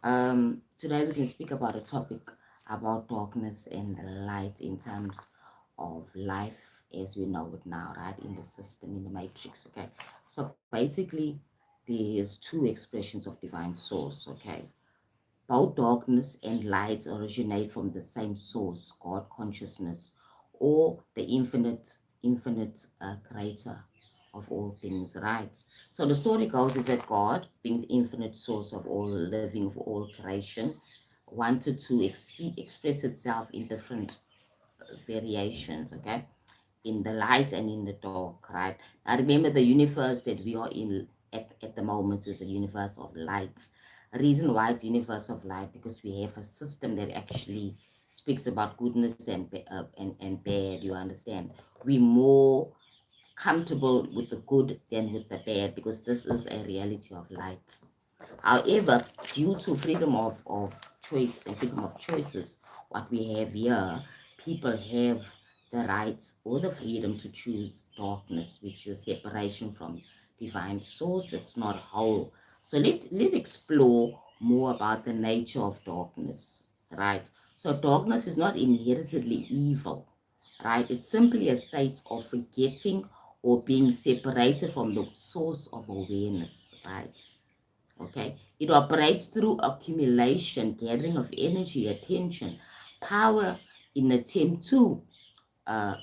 Today we can speak about a topic about darkness and light in terms of life as we know it now, right? In the system, in the matrix, okay? So basically, there's two expressions of divine source, okay? Both darkness and light originate from the same source, God consciousness, or the infinite creator of all things, right? So the story goes is that God, being the infinite source of all living, of all creation, wanted to express itself in different variations, okay? In the light and in the dark, right? Now remember the universe that we are in at the moment is a universe of light. A reason why it's universe of light because we have a system that actually speaks about goodness and bad. You understand? We more comfortable with the good than with the bad because this is a reality of light. However, due to freedom of choice and freedom of choices, what we have here, people have the rights or the freedom to choose darkness, which is separation from divine source. It's not whole. So let's explore more about the nature of darkness, right? So darkness is not inherently evil, right? It's simply a state of forgetting or being separated from the source of awareness, right? Okay, it operates through accumulation, gathering of energy, attention, power in attempt to uh,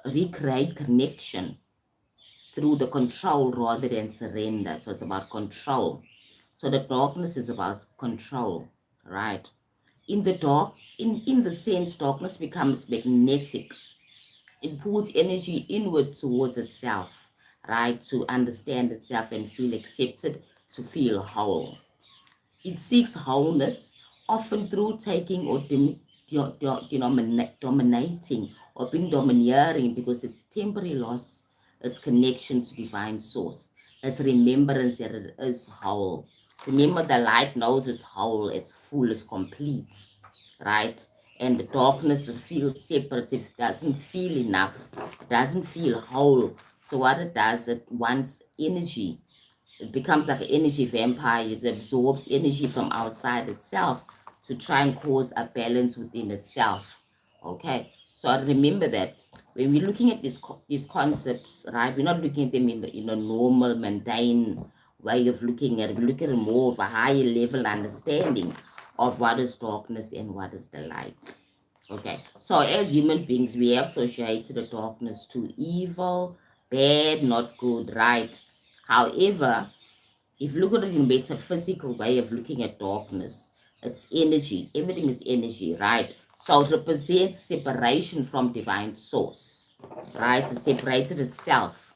recreate connection through the control rather than surrender. So it's about control. So the darkness is about control, right? In the dark, in the sense, darkness becomes magnetic. It pulls energy inward towards itself, right? To understand itself and feel accepted, to feel whole. It seeks wholeness, often through taking or dominating or being domineering because it's temporary loss, its connection to divine source, its remembrance that it is whole. Remember, the light knows it's whole, it's full, it's complete, right? And the darkness feels separate, it doesn't feel enough, it doesn't feel whole. So what it does, it wants energy. It becomes like an energy vampire. It absorbs energy from outside itself to try and cause a balance within itself. Okay, so I remember that when we're looking at these concepts, right, we're not looking at them in a normal, mundane way of looking at it. We look at it more of a higher level understanding of what is darkness and what is the light. Okay, so as human beings, we have associated the darkness to evil, bad, not good, right? However, if you look at it in a metaphysical way of looking at darkness, it's energy. Everything is energy, right? So it represents separation from divine source, right? It separated itself.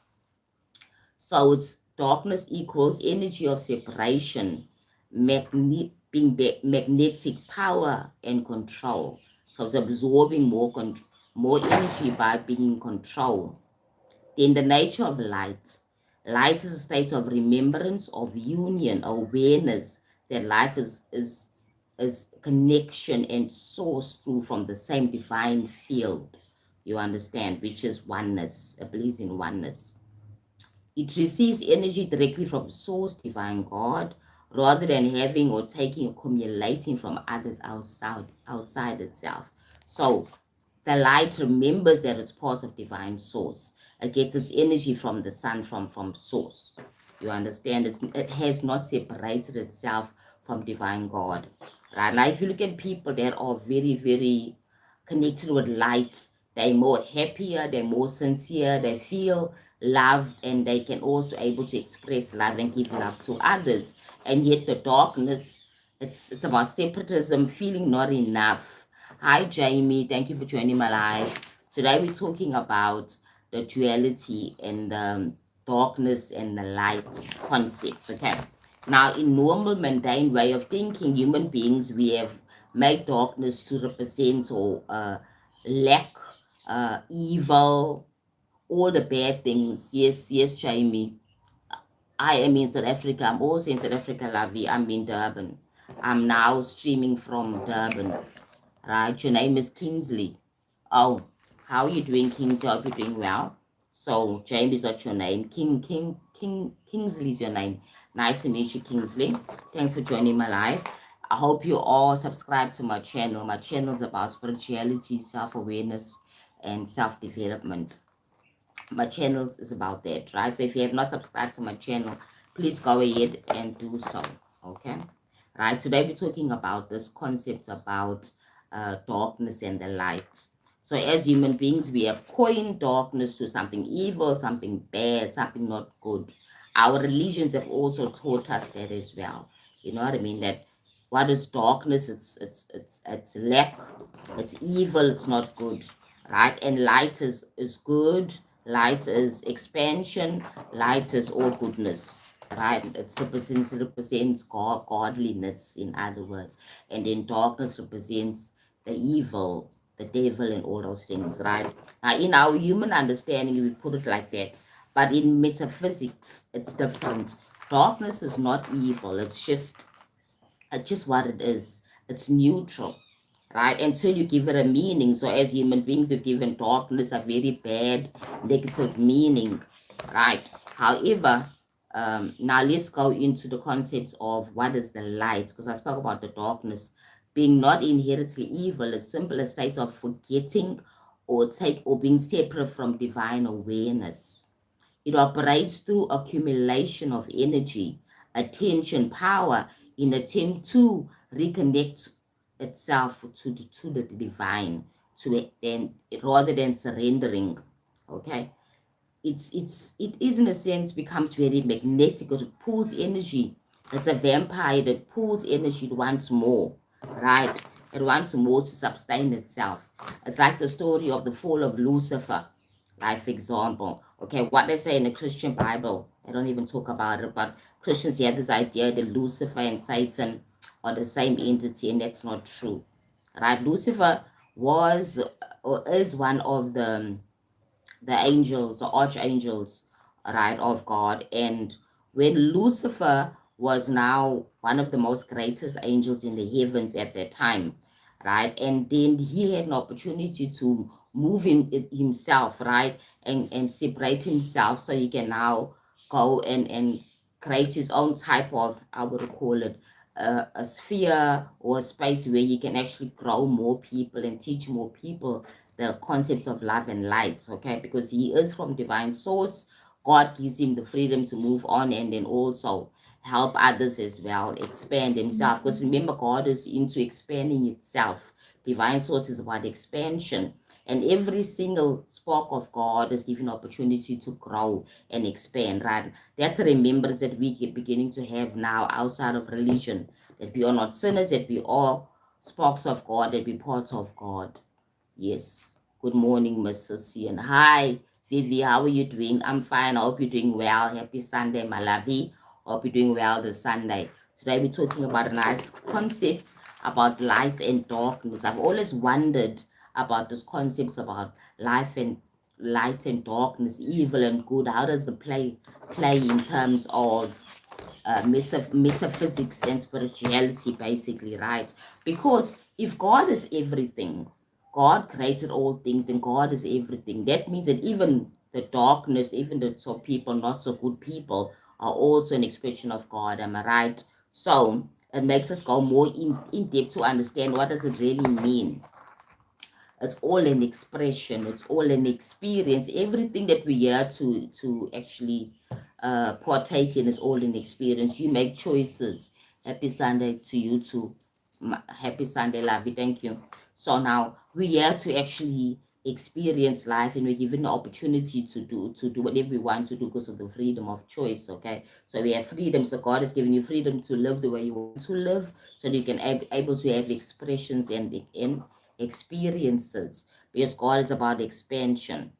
So it's darkness equals energy of separation, magnetic power and control. So it's absorbing more energy by being in control. Then the nature of light. Light is a state of remembrance, of union, awareness that life is connection and source through from the same divine field. You understand, which is oneness. It believes in oneness. It receives energy directly from source, divine God, rather than having or taking, accumulating from others outside itself. So the light remembers that it's part of divine source. It gets its energy from the sun, from source. You understand? It has not separated itself from divine God. Right? Now, if you look at people that are very, very connected with light, they're more happier, they're more sincere, they feel loved, and they can also able to express love and give love to others. And yet the darkness, it's about separatism, feeling not enough. Hi Jamie, thank you for joining my live. Today we're talking about the duality and darkness and the light concepts. Okay, now in normal mundane way of thinking, human beings, we have made darkness to represent or lack, evil, all the bad things. Yes, Jamie. I am in South Africa. I'm also in South Africa, Lavi. I'm in Durban. I'm now streaming from Durban. Right? Your name is Kingsley. Oh, how are you doing, Kingsley? I hope you're doing well. So, Jamie's not your name. Kingsley's your name. Nice to meet you, Kingsley. Thanks for joining my live. I hope you all subscribe to my channel. My channel is about spirituality, self-awareness, and self-development. My channel is about that, right? So if you have not subscribed to my channel, please go ahead and do so. Okay, right? Today we're talking about this concept about darkness and the light. So as human beings, we have coined darkness to something evil, something bad, something not good. Our religions have also taught us that as well. You know what I mean? That what is darkness? It's lack, it's evil, it's not good, right? And light is good. Light is expansion. Light is all goodness, right? It represents godliness, in other words. And then darkness represents the evil, the devil, and all those things, right? Now, in our human understanding, we put it like that. But in metaphysics, it's different. Darkness is not evil. It's just what it is. It's neutral, right? Until you give it a meaning. So as human beings, we've given darkness a very bad, negative meaning, right? However, now let's go into the concepts of what is the light, because I spoke about the darkness being not inherently evil. It's simple a state of forgetting or being separate from divine awareness. It operates through accumulation of energy, attention, power in attempt to reconnect itself to the divine, to it, then rather than surrendering. Okay, it is in a sense becomes very magnetic because it pulls energy. It's a vampire that pulls energy. It wants more, right? It wants more to sustain itself. It's like the story of the fall of Lucifer, like for example. Okay, what they say in the Christian Bible, I don't even talk about it, but Christians have this idea that Lucifer and Satan are the same entity, and that's not true, right? Lucifer was or is one of the angels, the archangels, right, of God. And when Lucifer was now one of the most greatest angels in the heavens at that time, right, and then he had an opportunity to move himself, right, and separate himself so he can now go and create his own type of, I would call it, a sphere or a space where he can actually grow more people and teach more people the concepts of love and light, okay? Because he is from divine source. God gives him the freedom to move on and then also help others as well, expand himself. Because remember, God is into expanding itself. Divine source is about expansion. And every single spark of God is given opportunity to grow and expand, right? That's a remembrance that we keep beginning to have now outside of religion, that we are not sinners, that we are sparks of God, that we parts of God. Yes. Good morning, Miss Cecian. Hi, Vivi. How are you doing? I'm fine. I hope you're doing well. Happy Sunday, my lovey. Hope you're doing well this Sunday. Today we're talking about a nice concept about light and darkness. I've always wondered about this concepts about life and light and darkness, evil and good. How does the play in terms of metaphysics and spirituality, basically, right? Because if God is everything, God created all things, and God is everything. That means that even the darkness, even the so people, not so good people, are also an expression of God. Am I right? So it makes us go more in depth to understand what does it really mean. It's all an expression, it's all an experience. Everything that we are to actually partake in is all an experience. You make choices. Happy Sunday to you too. Happy Sunday, lovey. Thank you. So now we are to actually experience life, and we're given the opportunity to do whatever we want to do because of the freedom of choice. Okay, so we have freedom. So God has given you freedom to live the way you want to live, so that you can able to have expressions and experiences, because God is about expansion,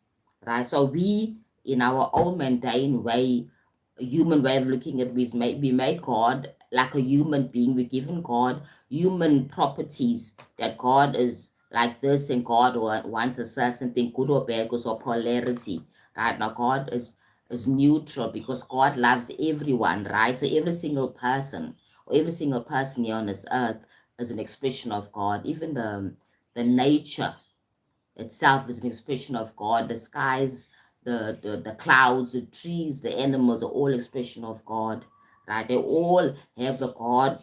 right? So we, in our own mundane way, human way of looking at it, we made God like a human being. We're given God human properties, that God is like this and God wants a certain thing, good or bad, because of polarity, right? Now God is neutral because God loves everyone, right? So every single person here on this earth is an expression of God. Even the nature itself is an expression of God. The skies, the clouds, the trees, the animals are all expression of God, right? They all have the God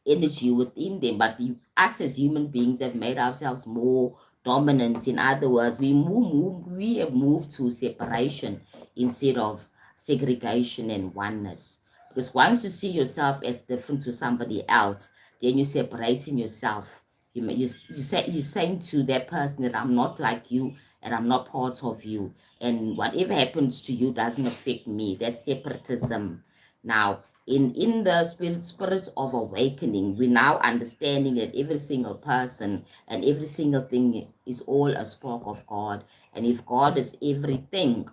energy within them, but us as human beings have made ourselves more dominant. In other words, we have moved to separation instead of segregation and oneness. Because once you see yourself as different to somebody else, then you're separating yourself. You're saying to that person that I'm not like you and I'm not part of you, and whatever happens to you doesn't affect me. That's separatism. Now, in the spirits of awakening, we now understanding that every single person and every single thing is all a spark of God. And if God is everything,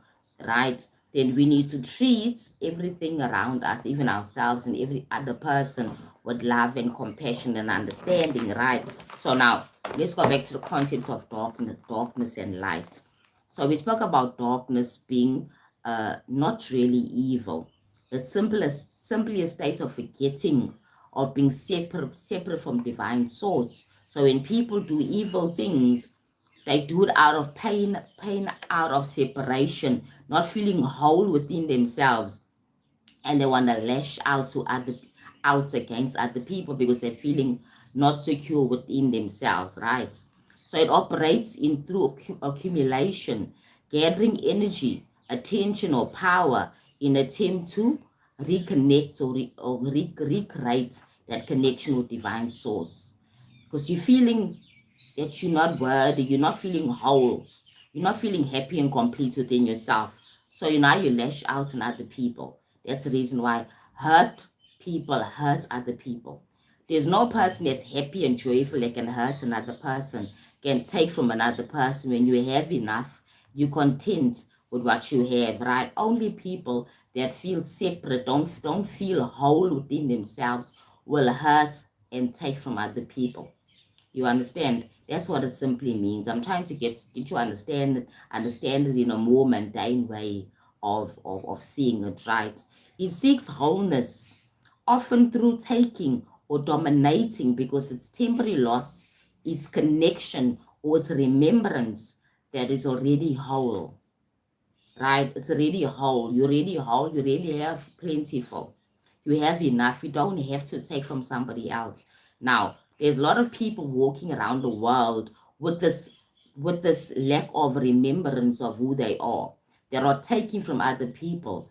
right, then we need to treat everything around us, even ourselves and every other person, with love and compassion and understanding, right? So now let's go back to the concepts of darkness and light. So we spoke about darkness being not really evil. The simply a state of forgetting, of being separate from divine source. So when people do evil things, they do it out of pain out of separation, not feeling whole within themselves, and they want to lash out against other people because they're feeling not secure within themselves, right? So it operates in through accumulation, gathering energy, attention, or power in attempt to reconnect or recreate that connection with divine source. Because you're feeling that you're not worthy, you're not feeling whole, you're not feeling happy and complete within yourself. So now you lash out on other people. That's the reason why hurt people hurts other people. There's no person that's happy and joyful that can hurt another person, can take from another person. When you have enough, you're content with what you have, right? Only people that feel separate, don't feel whole within themselves, will hurt and take from other people. You understand? That's what it simply means. I'm trying to get you understand it in a more mundane way of seeing it, right. It seeks wholeness, often through taking or dominating, because it's temporary loss, its connection, or its remembrance that is already whole, right? It's already whole. You're already whole. You really have plentiful. You have enough. You don't have to take from somebody else. Now, there's a lot of people walking around the world with this lack of remembrance of who they are. They're taking from other people.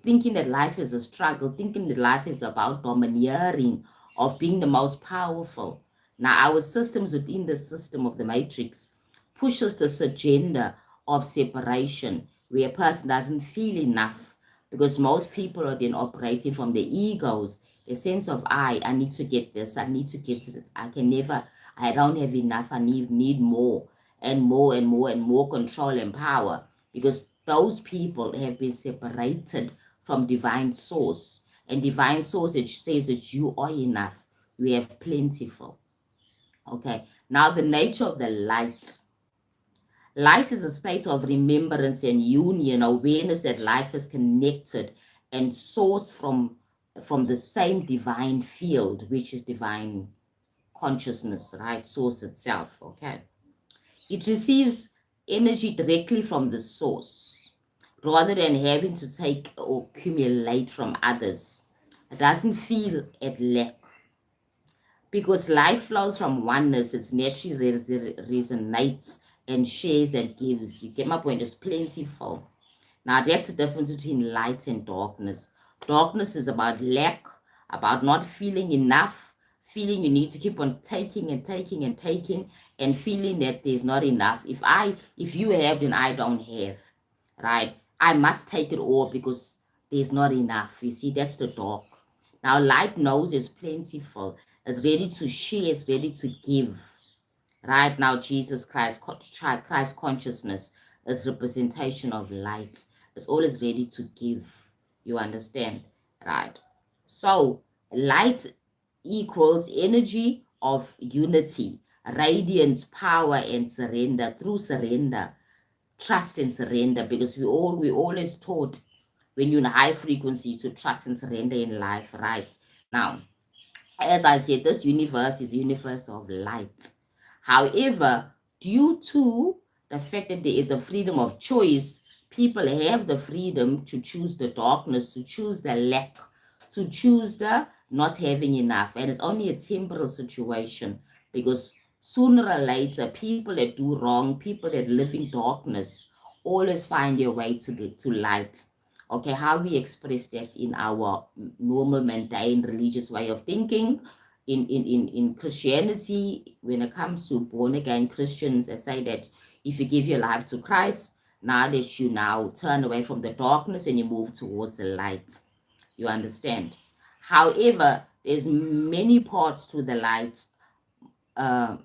Thinking that life is a struggle, thinking that life is about domineering, of being the most powerful. Now, our systems within the system of the matrix pushes this agenda of separation, where a person doesn't feel enough, because most people are then operating from their egos, the sense of I need to get this, I need to get it, I can never, I don't have enough, I need more and more and more and more control and power, because those people have been separated from divine source. And divine source, it says that you are enough, you have plentiful. Okay, now the nature of the light. Light is a state of remembrance and union, awareness that life is connected and sourced from the same divine field, which is divine consciousness, right? Source itself, okay? It receives energy directly from the source rather than having to take or accumulate from others. It doesn't feel at lack, because life flows from oneness. It naturally resonates and shares and gives. You get my point? It's plentiful. Now, that's the difference between light and darkness. Darkness is about lack, about not feeling enough, feeling you need to keep on taking and taking and taking, and feeling that there's not enough. If you have, then I don't have, right? I must take it all because there's not enough. You see, that's the dark. Now, light knows it's plentiful. It's ready to share. It's ready to give. Right now, Jesus Christ consciousness is representation of light. It's always ready to give. You understand? Right. So, light equals energy of unity, radiance, power, and surrender. Through surrender, trust and surrender, because we always taught when you're in high frequency to trust and surrender in life, right? Now, as I said, this universe is a universe of light. However, due to the fact that there is a freedom of choice, people have the freedom to choose the darkness, to choose the lack, to choose the not having enough, and it's only a temporal situation, because sooner or later, people that do wrong, people that live in darkness, always find their way to light. Okay, how we express that in our normal, mundane, religious way of thinking. In Christianity, when it comes to born again Christians, they say that if you give your life to Christ, now that you now turn away from the darkness and you move towards the light. You understand? However, there's many parts to the light uh,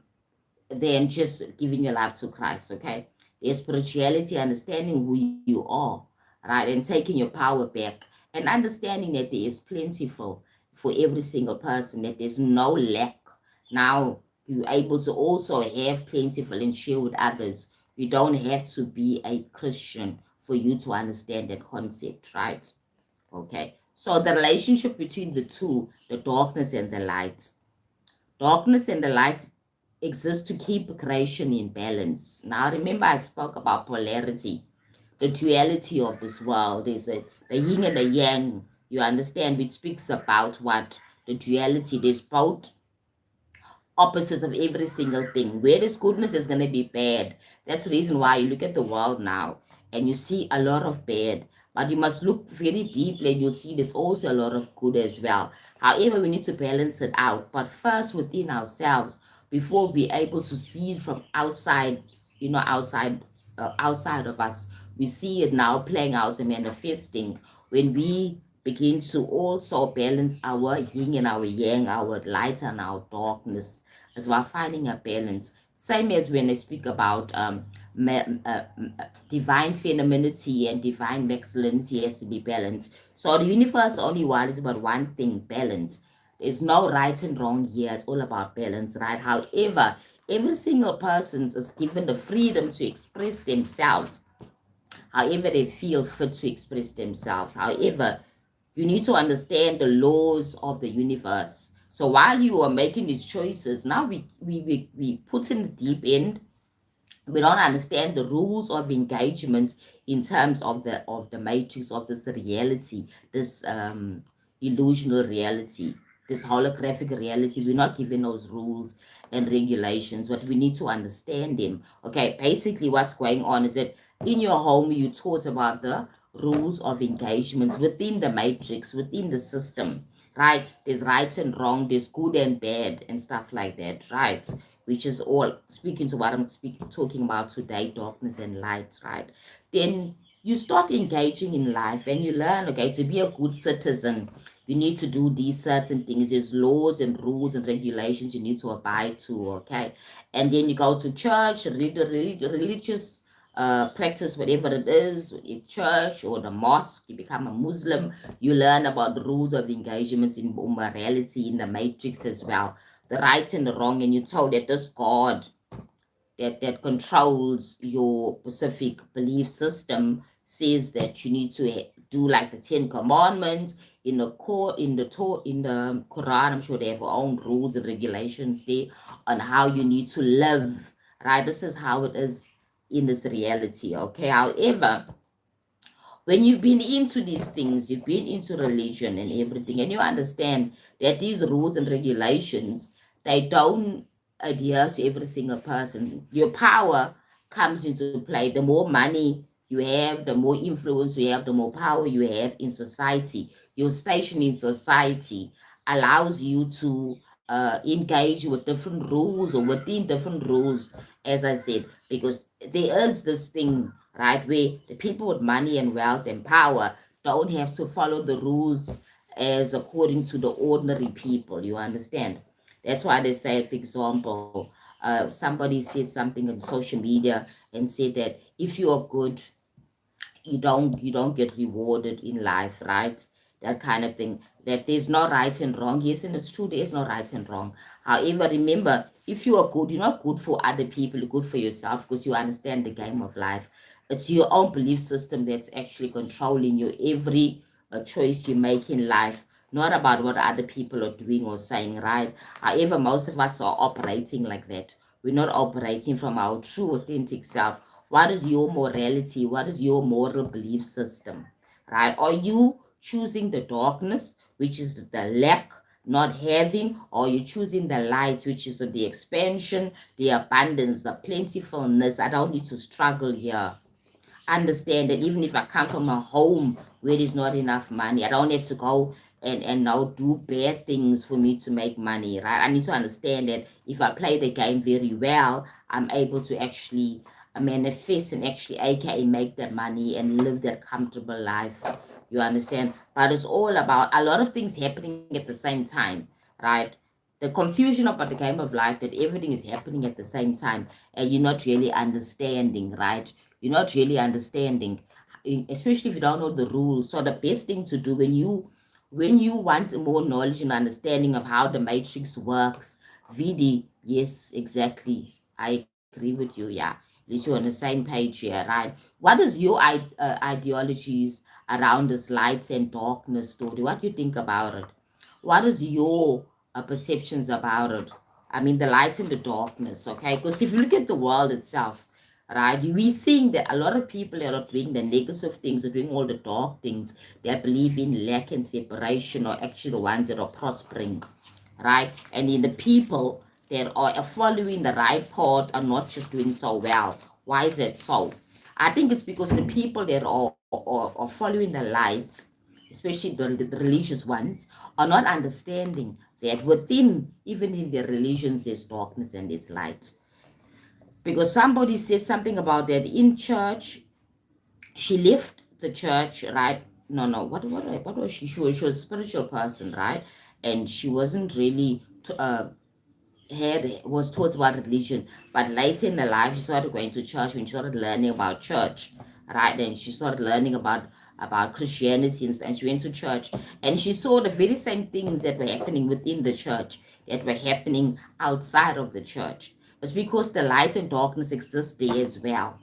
than just giving your life to Christ, okay? There's spirituality, understanding who you are, right? And taking your power back, and understanding that there is plentiful for every single person, that there's no lack. Now, you're able to also have plentiful and share with others. You don't have to be a Christian for you to understand that concept, right? Okay. So the relationship between the two, the darkness and the light. Darkness and the light exist to keep creation in balance. Now remember I spoke about polarity, the duality of this world. There's the yin and the yang. You understand, which speaks about what? The duality. There's both opposites of every single thing. Where there's goodness, is going to be bad. That's the reason why you look at the world now and you see a lot of bad. But you must look very deeply and you'll see there's also a lot of good as well. However, we need to balance it out. But first within ourselves, before we're able to see it from outside, outside of us. We see it now playing out and manifesting when we begin to also balance our yin and our yang, our light and our darkness, as we're finding a balance. Same as when I speak about divine femininity and divine masculinity has to be balanced. So the universe only wants about one thing: balance. There's no right and wrong here. It's all about balance, right? However, every single person is given the freedom to express themselves however they feel fit to express themselves. However, you need to understand the laws of the universe. So while you are making these choices, now we put in the deep end. We don't understand the rules of engagement in terms of the matrix of this reality, this illusional reality, this holographic reality. We're not given those rules and regulations, but we need to understand them. Okay, basically what's going on is that in your home you taught about the rules of engagements within the matrix, within the system, right? There's right and wrong, there's good and bad and stuff like that, right? Which is all speaking to what I'm talking about today, darkness and light, right? Then you start engaging in life and you learn, okay, to be a good citizen, you need to do these certain things. There's laws and rules and regulations you need to abide to, okay? And then you go to church, religious practice, whatever it is, in church or the mosque, you become a Muslim, you learn about the rules of engagements in morality, in the matrix as well, the right and the wrong, and you're told that this God that controls your specific belief system says that you need to do like the Ten Commandments in the Quran. I'm sure they have their own rules and regulations there on how you need to live. Right, this is how it is in this reality. Okay, however, when you've been into these things, you've been into religion and everything, and you understand that these rules and regulations, they don't adhere to every single person. Your power comes into play. The more money you have, the more influence you have, the more power you have in society. Your station in society allows you to engage with different rules or within different rules, as I said, because there is this thing, right, where the people with money and wealth and power don't have to follow the rules as according to the ordinary people. You understand? That's why they say, for example, somebody said something on social media and said that if you are good, you don't get rewarded in life, right? That kind of thing. That there's no right and wrong. Yes, and it's true, there's no right and wrong. However, remember, if you are good, you're not good for other people, you're good for yourself, because you understand the game of life. It's your own belief system that's actually controlling your every choice you make in life, not about what other people are doing or saying, right? However, most of us are operating like that. We're not operating from our true authentic self. What is your morality? What is your moral belief system? Right? Are you choosing the darkness, which is the lack, not having, or you're choosing the light, which is the expansion, the abundance, the plentifulness. I don't need to struggle here. Understand that even if I come from a home where there's not enough money, I don't have to go and now do bad things for me to make money, right? I need to understand that if I play the game very well, I'm able to actually manifest and actually, aka, make that money and live that comfortable life. You understand? But it's all about a lot of things happening at the same time, right? The confusion about the game of life, that everything is happening at the same time and you're not really understanding, right? You're not really understanding, especially if you don't know the rules. So the best thing to do when you want more knowledge and understanding of how the matrix works, VD, yes, exactly. I agree with you. Yeah, at least you're on the same page here, right? What is your ideologies around this lights and darkness story? What do you think about it? What is your perceptions about it? I mean, the light and the darkness, okay? Because if you look at the world itself, right, we seeing that a lot of people that are doing the negative things, are doing all the dark things, they believe in lack and separation, or actually the ones that are prospering, right? And in the people that are following the right path are not just doing so well. Why is that so? I think it's because the people that are following the lights, especially the religious ones, are not understanding that within, even in their religions, there's darkness and there's light. Because somebody says something about that in church. She left the church, right? No, what was she? She was a spiritual person, right? And she wasn't really was taught about religion, but later in her life she started going to church. When she started learning about church, right, and she started learning about Christianity, and she went to church and she saw the very same things that were happening within the church that were happening outside of the church. It's because the light and darkness exist there as well.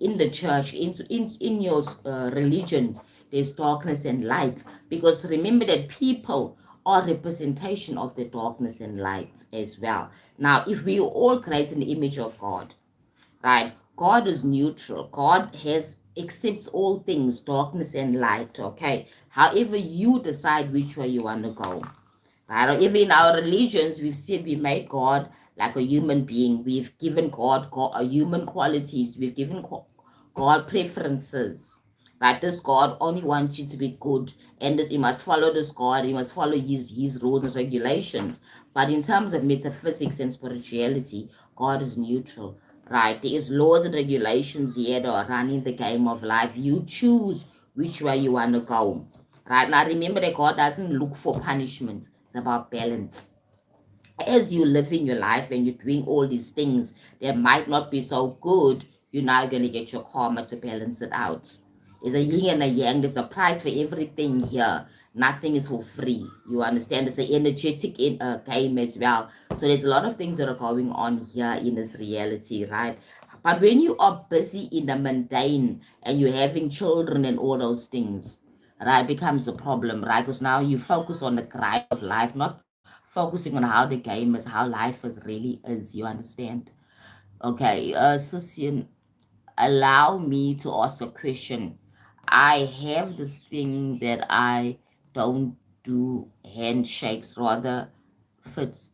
In the church, in your religions, there's darkness and light, because remember that people are representation of the darkness and light as well. Now, if we all create an image of God, right? God is neutral. God has accepts all things, darkness and light. Okay. However, you decide which way you want to go. Right? Or even in our religions, we've said we made God like a human being. We've given God a human qualities. We've given God preferences. Right? This God only wants you to be good, and this, you must follow this God. You must follow his rules and regulations. But in terms of metaphysics and spirituality, God is neutral. Right? There is laws and regulations here that are running the game of life. You choose which way you want to go. Right? Now remember that God doesn't look for punishment. It's about balance. As you live in your life and you're doing all these things that might not be so good, you're now going to get your karma to balance it out. There's a yin and a yang. There's a price for everything here. Nothing is for free. You understand? It's an energetic game as well. So there's a lot of things that are going on here in this reality, right? But when you are busy in the mundane and you're having children and all those things, right, becomes a problem, right? Because now you focus on the grind of life, not focusing on how the game is, how life is really is. You understand? Okay, Susian, allow me to ask a question. I have this thing that I don't do handshakes, rather fits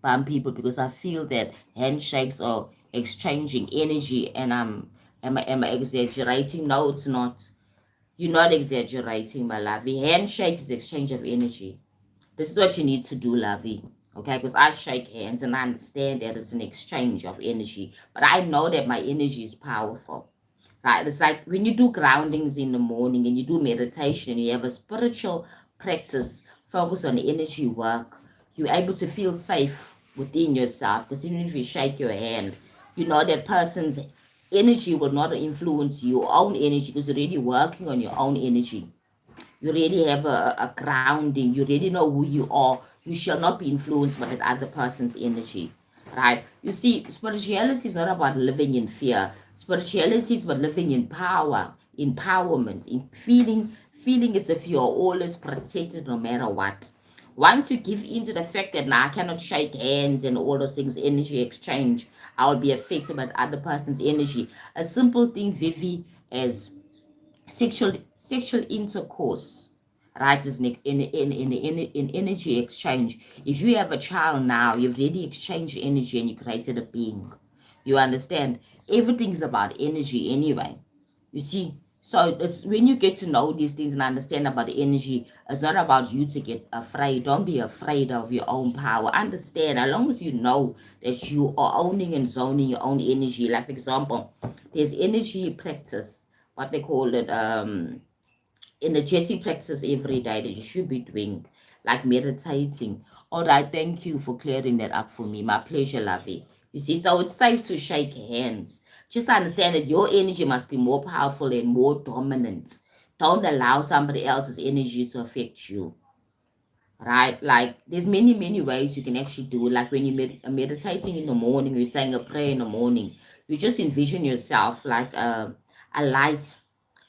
bump people, because I feel that handshakes are exchanging energy, and am I exaggerating? No, it's not. You're not exaggerating, my lovey. Handshake is exchange of energy. This is what you need to do, lovey. Okay, because I shake hands and I understand that it's an exchange of energy, but I know that my energy is powerful. Right? It's like when you do groundings in the morning and you do meditation and you have a spiritual practice, focus on energy work, you're able to feel safe within yourself, because even if you shake your hand, you know that person's energy will not influence your own energy, because you're really working on your own energy. You really have a grounding. You really know who you are. You shall not be influenced by that other person's energy, right? You see, spirituality is not about living in fear. Spirituality is about living in power, empowerment, in feeling as if you are always protected no matter what. Once you give in to the fact that now I cannot shake hands and all those things, energy exchange, I will be affected by the other person's energy. A simple thing, Vivi, as sexual intercourse, right? Is in energy exchange. If you have a child now, you've already exchanged energy and you created a being. You understand? Everything's about energy anyway. You see? So it's when you get to know these things and understand about the energy, it's not about you to get afraid. Don't be afraid of your own power. Understand, as long as you know that you are owning and zoning your own energy. Like, for example, there's energy practice, what they call it, energetic practice every day that you should be doing, like meditating. All right, thank you for clearing that up for me. My pleasure, Lovey. You see, so it's safe to shake hands. Just understand that your energy must be more powerful and more dominant. Don't allow somebody else's energy to affect you, right? Like there's many ways you can actually do it. Like when you meditating in the morning, you're saying a prayer in the morning, you just envision yourself like a light,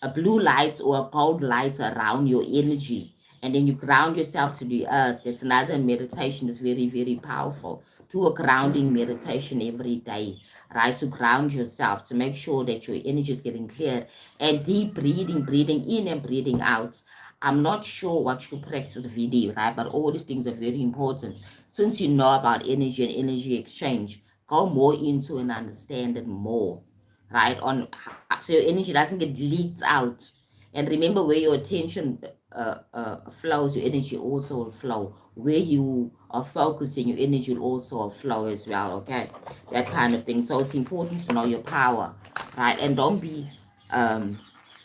a blue light or a gold light around your energy, and then you ground yourself to the earth. That's another meditation that's very powerful. Do a grounding meditation every day, right? To ground yourself, to make sure that your energy is getting clear, and deep breathing in and breathing out. I'm not sure what you practice video, right? But all these things are very important. Since you know about energy and energy exchange, go more into and understand it more, right? So your energy doesn't get leaked out. And remember, where your attention flows, your energy also will flow. Where you are focusing, your energy will also flow as well. Okay, that kind of thing. So it's important to know your power, right? And don't be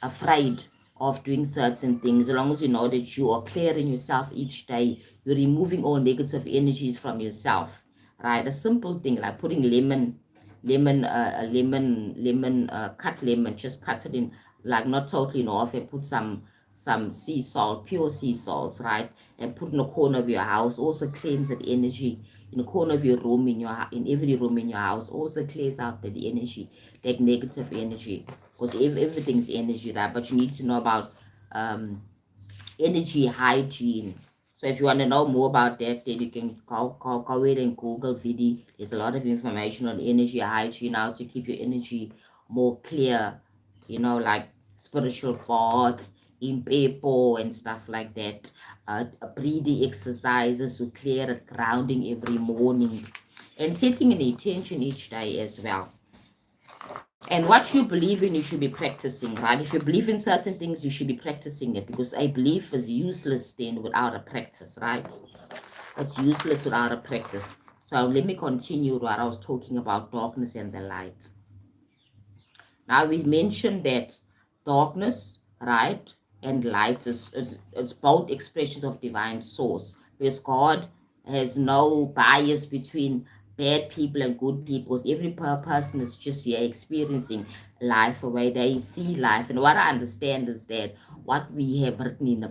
afraid of doing certain things, as long as you know that you are clearing yourself each day. You're removing all negative energies from yourself, right? A simple thing like putting cut lemon, just cut it in, like not totally in half, and put some sea salt, pure sea salt, right? And put in the corner of your house. Also cleanse that energy in the corner of your room, in every room in your house. Also clears out that energy, that negative energy, because everything's energy, right? But you need to know about energy hygiene. So if you want to know more about that, then you can go ahead and Google video. There's a lot of information on energy hygiene, how to keep your energy more clear, like spiritual baths, in people and stuff like that. Breathing exercises to clear it, grounding every morning, and setting an intention each day as well. And what you believe in, you should be practicing, right? If you believe in certain things, you should be practicing it, because a belief is useless then without a practice, right? It's useless without a practice. So let me continue what I was talking about, darkness and the light. Now we mentioned that darkness, right, and light is both expressions of divine source, because God has no bias between bad people and good people. Every person is just here experiencing life the way they see life. And what I understand is that what's written in the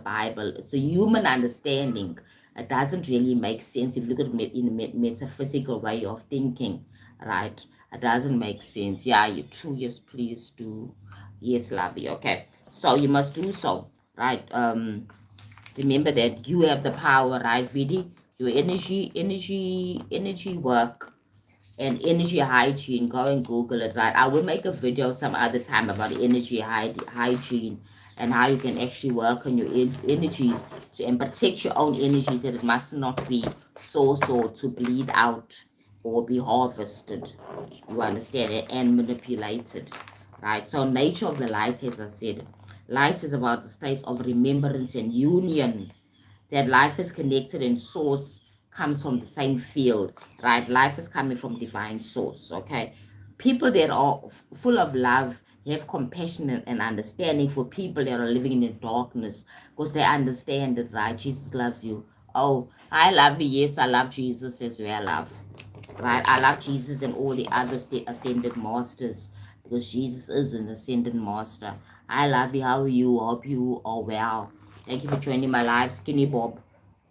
Bible, it's a human understanding. It doesn't really make sense if you look at it in a metaphysical way of thinking, right? It doesn't make sense. Yeah, you true. Yes, please do. Yes, lovey. Okay. So you must do so, right? Remember that you have the power, right, Vidi? Your energy work and energy hygiene. Go and Google it, right? I will make a video some other time about energy hygiene and how you can actually work on your energies and protect your own energies, that it must not be so to bleed out or be harvested. You understand it, and manipulated, right? So nature of the light, as I said, light is about the state of remembrance and union, that life is connected and source comes from the same field, right? Life is coming from divine source, okay? People that are full of love have compassion and understanding for people that are living in the darkness, because they understand that, right? Jesus loves you. Oh, I love you. Yes, I love Jesus as well, love. Right? I love Jesus and all the other ascended masters, because Jesus is an ascended master. I love you. How are you? Hope you are well. Thank you for joining my live, Skinny Bob.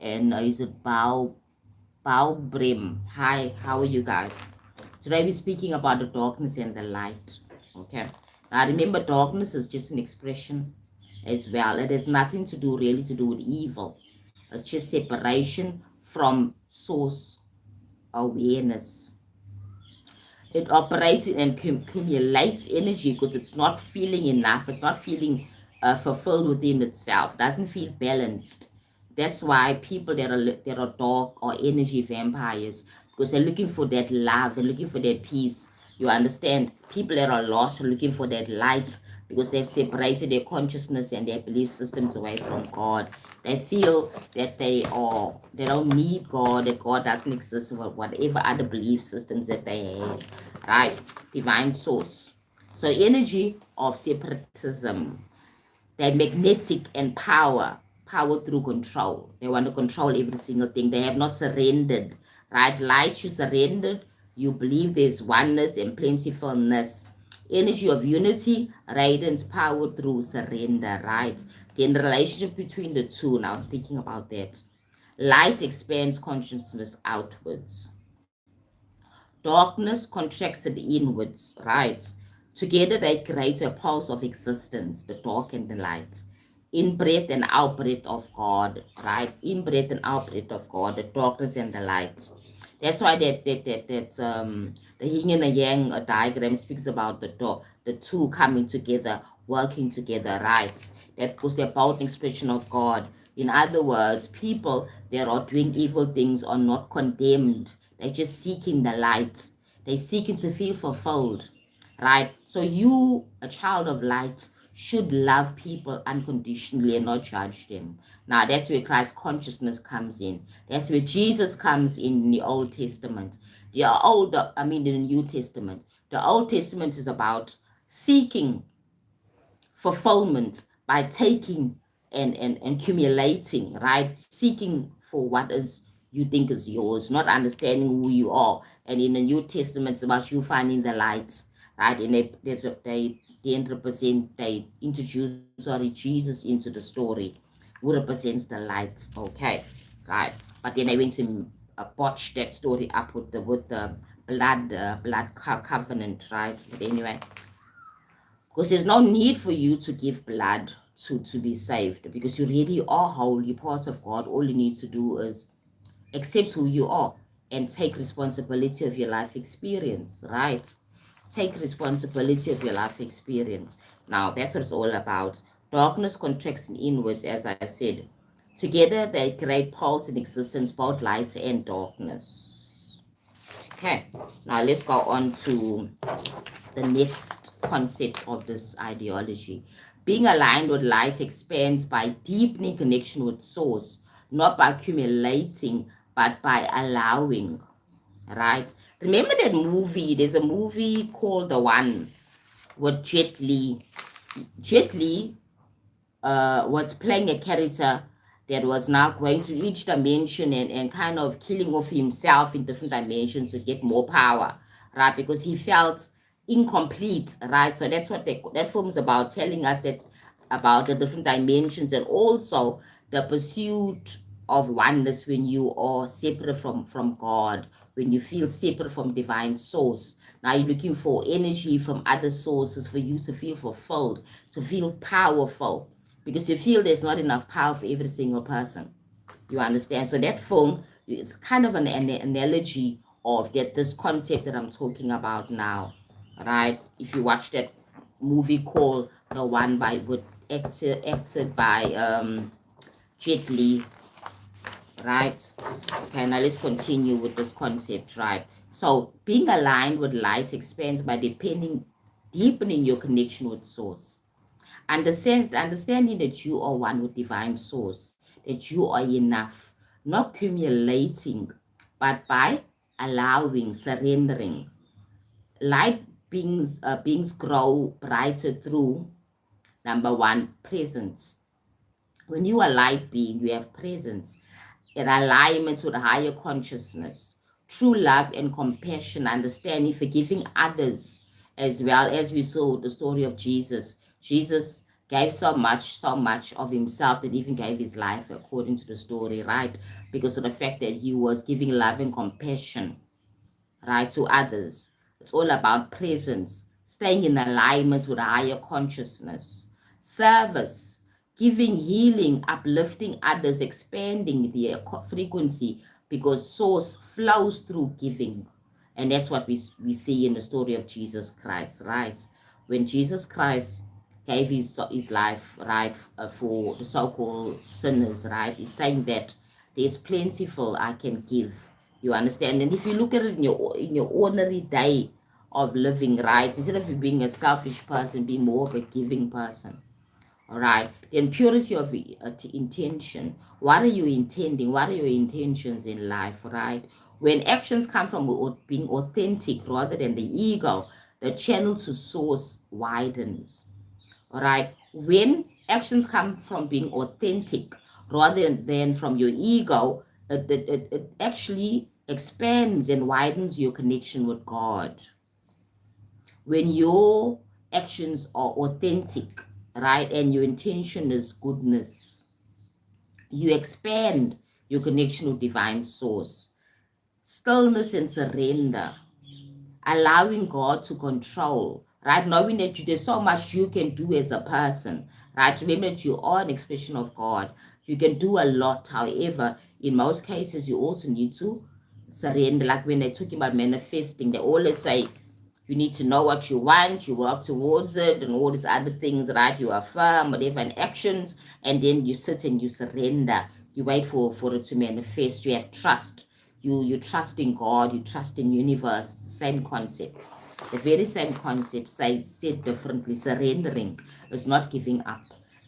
And is it Bao Brim? Hi, how are you guys? Today we're speaking about the darkness and the light. Okay. Now remember, darkness is just an expression as well. It has nothing to do really to do with evil. It's just separation from source awareness. It operates and accumulates energy because it's not feeling enough. It's not feeling fulfilled within itself, doesn't feel balanced. That's why people that are dark or energy vampires, because they're looking for that love, they're looking for that peace. You understand? People that are lost are looking for that light because they've separated their consciousness and their belief systems away from God. They feel that they don't need God, that God doesn't exist, or whatever other belief systems that they have, right? Divine source. So energy of separatism, they're magnetic and power through control. They want to control every single thing. They have not surrendered, right? Light, you surrendered. You believe there's oneness and plentifulness. Energy of unity, radiance, power through surrender, right? Then the relationship between the two, now speaking about that. Light expands consciousness outwards. Darkness contracts it inwards, right? Together they create a pulse of existence, the dark and the light. In breath and out breath of God, right? In breath and out breath of God, the darkness and the light. That's why the yin and the yang diagram speaks about the two coming together, working together, right? That because they're both an expression of God. In other words, people that are doing evil things are not condemned. They're just seeking the light. They're seeking to feel fulfilled, right? So you, a child of light, should love people unconditionally and not judge them. Now that's where Christ consciousness comes in. That's where Jesus comes in the Old Testament. In the New Testament. The Old Testament is about seeking fulfillment by taking and accumulating, right? Seeking for what is you think is yours, not understanding who you are. And in the New Testament, it's about you finding the lights, right? And they introduce, Jesus into the story, who represents the lights, okay, right? But then they went to botch that story up with the blood covenant, right? But anyway, because there's no need for you to give blood to be saved, because you really are whole, you're part of God. All you need to do is accept who you are and take responsibility of your life experience, right? Take responsibility of your life experience. Now, that's what it's all about. Darkness contracts inwards, as I said. Together, they create poles in existence, both light and darkness. Okay, now let's go on to the next concept of this ideology. Being aligned with light expands by deepening connection with source, not by accumulating, but by allowing. Right? Remember that movie? There's a movie called The One with Jet Li. Jet Li was playing a character that was now going to each dimension and kind of killing off himself in different dimensions to get more power, right? Because he felt incomplete, right? So that's what that film is about, telling us that about the different dimensions and also the pursuit of oneness when you are separate from God, when you feel separate from divine source. Now you're looking for energy from other sources for you to feel fulfilled, to feel powerful, because you feel there's not enough power for every single person. You understand? So that film is kind of an analogy of this concept that I'm talking about now, right? If you watch that movie called The One acted by Jet Li, right? Okay, now let's continue with this concept, right? So being aligned with light expands by deepening your connection with source. Understanding that you are one with divine source, that you are enough, not accumulating, but by allowing, surrendering. Light beings grow brighter through, number one, presence. When you are light being, you have presence in alignment with higher consciousness, true love and compassion, understanding, forgiving others, as well as we saw the story of Jesus. Jesus gave so much of himself that he even gave his life according to the story, right? Because of the fact that he was giving love and compassion, right, to others. It's all about presence, staying in alignment with a higher consciousness, service, giving, healing, uplifting others, expanding their frequency, because source flows through giving. And that's what we see in the story of Jesus Christ, right? When Jesus Christ gave his life, right, for the so-called sinners, right? He's saying that there's plentiful I can give. You understand? And if you look at it in your ordinary day of living, right, instead of you being a selfish person, be more of a giving person. All right. Then purity of intention. What are you intending? What are your intentions in life, right? When actions come from being authentic rather than the ego, the channel to source widens. All right. When actions come from being authentic rather than from your ego, it actually expands and widens your connection with God. When your actions are authentic, right, and your intention is goodness, you expand your connection with divine source. Stillness and surrender, allowing God to control, right? Knowing that there's so much you can do as a person, right? Remember that you are an expression of God. You can do a lot. However, in most cases, you also need to surrender. Like when they're talking about manifesting, they always say, you need to know what you want, you work towards it, and all these other things, right? You affirm whatever in actions, and then you sit and you surrender. You wait for it to manifest. You have trust. You trust in God, you trust in universe. Same concepts. The very same concept, said differently. Surrendering is not giving up.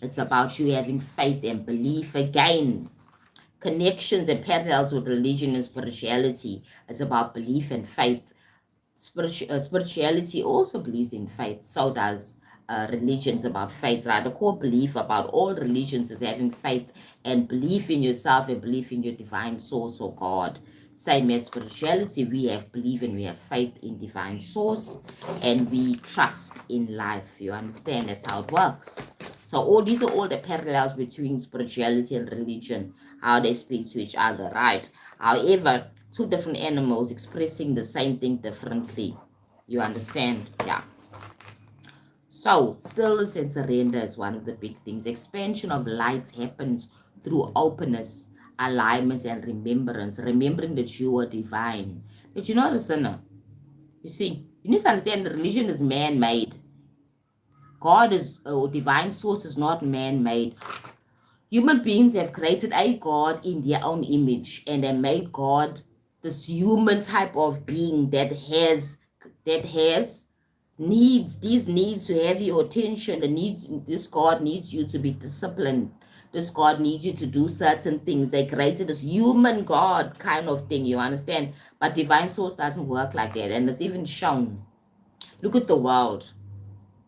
It's about you having faith and belief again. Connections and parallels with religion and spirituality. It's about belief and faith. Spirituality also believes in faith. So does religions about faith, right? The core belief about all religions is having faith and belief in yourself and belief in your divine source or God. Same as spirituality, we have belief and we have faith in divine source, and we trust in life. You understand? That's how it works. So all these are all the parallels between spirituality and religion, how they speak to each other, right? However, two different animals expressing the same thing differently. You understand? Yeah. So, stillness and surrender is one of the big things. Expansion of light happens through openness, alignment, and remembrance. Remembering that you are divine, that you're not a sinner. You see, you need to understand that religion is man-made. God is, or divine source is not man-made. Human beings have created a God in their own image, and they made God this human type of being that has needs. These needs to have your attention. This God needs you to be disciplined. This God needs you to do certain things. They created this human God kind of thing, you understand? But divine source doesn't work like that, and it's even shown. Look at the world.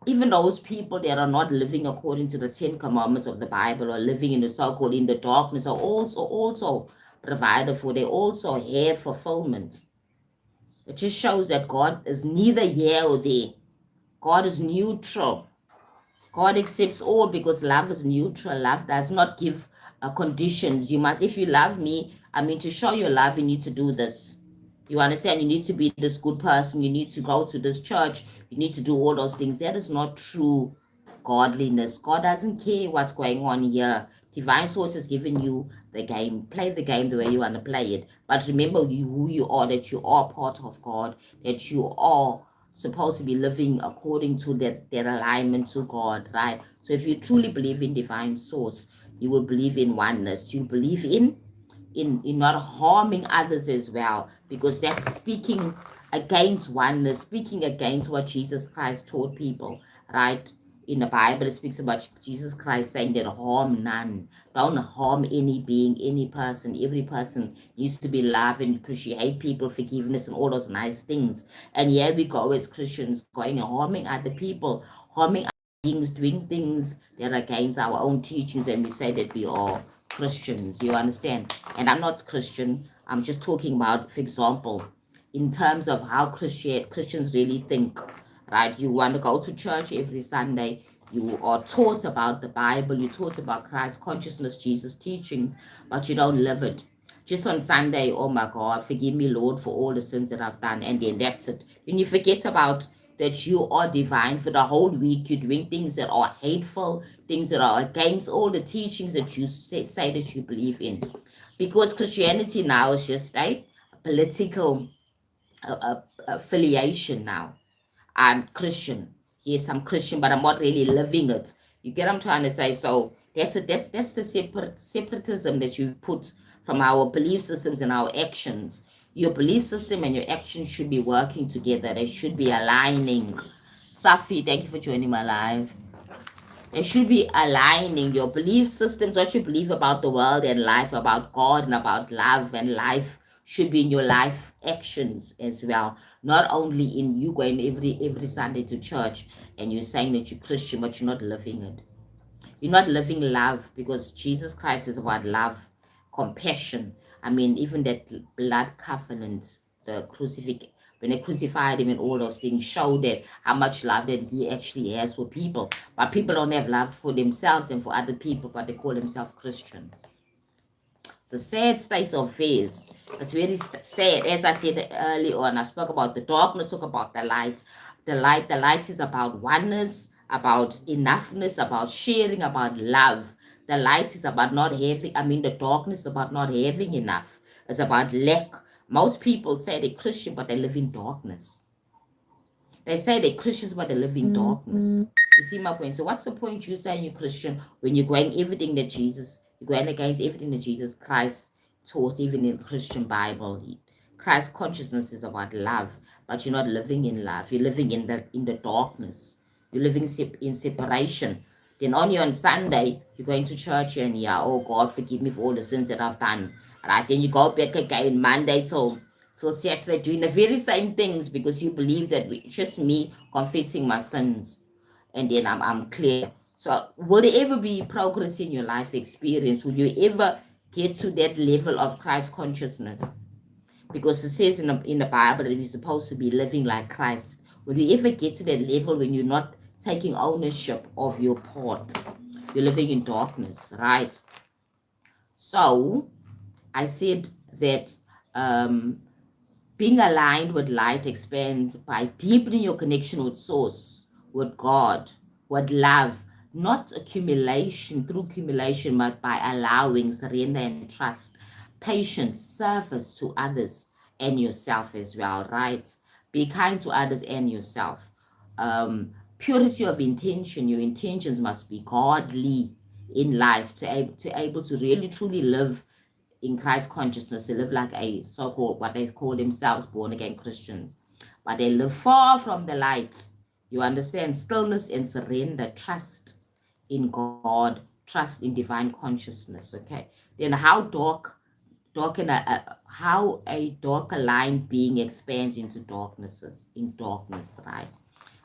Even those people that are not living according to the 10 commandments of the Bible, or living in the so-called in the darkness, are also provided for. They also have fulfillment. It just shows that God is neither here or there. God is neutral. God accepts all because love is neutral. Love does not give conditions. You must, if you love me, to show your love, you need to do this. You understand? You need to be this good person. You need to go to this church. You need to do all those things. That is not true godliness. God doesn't care what's going on here. Divine source has given you the game. Play the game the way you want to play it. But remember who you are, that you are part of God, that you are supposed to be living according to that alignment to God, right? So if you truly believe in divine source, you will believe in oneness. You believe in not harming others as well, because that's speaking against oneness, speaking against what Jesus Christ taught people, right? In the Bible, it speaks about Jesus Christ saying that harm none. Don't harm any being, any person. Every person used to be loved and appreciate people, forgiveness, and all those nice things. And here we go as Christians going and harming other people, harming other beings, doing things that are against our own teachings, and we say that we are Christians. You understand? And I'm not Christian. I'm just talking about, for example, in terms of how Christians really think, right? You want to go to church every Sunday. You are taught about the Bible. You're taught about Christ consciousness, Jesus' teachings, but you don't live it. Just on Sunday, oh my God, forgive me, Lord, for all the sins that I've done. And then that's it. When you forget about that you are divine for the whole week, you're doing things that are hateful, things that are against all the teachings that you say that you believe in. Because Christianity now is just a political affiliation now. I'm Christian. yes, I'm Christian, but I'm not really living it. You get what I'm trying to say? So that's the separatism that you put from our belief systems and our actions. Your belief system and your actions should be working together. They should be aligning. Safi, thank you for joining my live. They should be aligning your belief systems, what you believe about the world and life, about God and about love and life should be in your life actions as well. Not only in you going every Sunday to church and you're saying that you're Christian, but you're not living it. You're not living love, because Jesus Christ is about love, compassion. I mean, even that blood covenant, the crucifix, when they crucified him and all those things, show that how much love that he actually has for people. But people don't have love for themselves and for other people, but they call themselves Christians. It's a sad state of affairs. It's very sad. As I said earlier on, I spoke about the darkness, spoke about the light. The light is about oneness, about enoughness, about sharing, about love. The light is about not having, the darkness is about not having enough. It's about lack. Most people say they're Christian, but they live in darkness. They say they're Christians, but they live in darkness. You see my point? So what's the point you saying you're Christian when you're going you're going against everything that Jesus Christ taught, even in the Christian Bible? Christ consciousness is about love, but you're not living in love. You're living in the darkness. You're living in separation. Then on Sunday, you're going to church and oh God, forgive me for all the sins that I've done. Right? Then you go back again Monday till Saturday doing the very same things, because you believe that it's just me confessing my sins and then I'm clear. So will there ever be progress in your life experience? Will you ever get to that level of Christ consciousness? Because it says in the Bible that we're supposed to be living like Christ. Will you ever get to that level when you're not taking ownership of your part? You're living in darkness, right? So I said that being aligned with light expands by deepening your connection with Source, with God, with love, not through accumulation, but by allowing surrender and trust, patience, service to others and yourself as well, right? Be kind to others and yourself. Purity of intention. Your intentions must be godly in life to able to really truly live in Christ consciousness, to live like a so-called, what they call themselves, born-again Christians. But they live far from the light. You understand? Stillness and surrender, trust in God, trust in divine consciousness, okay? Then how how a darker line being expands into darkness, right?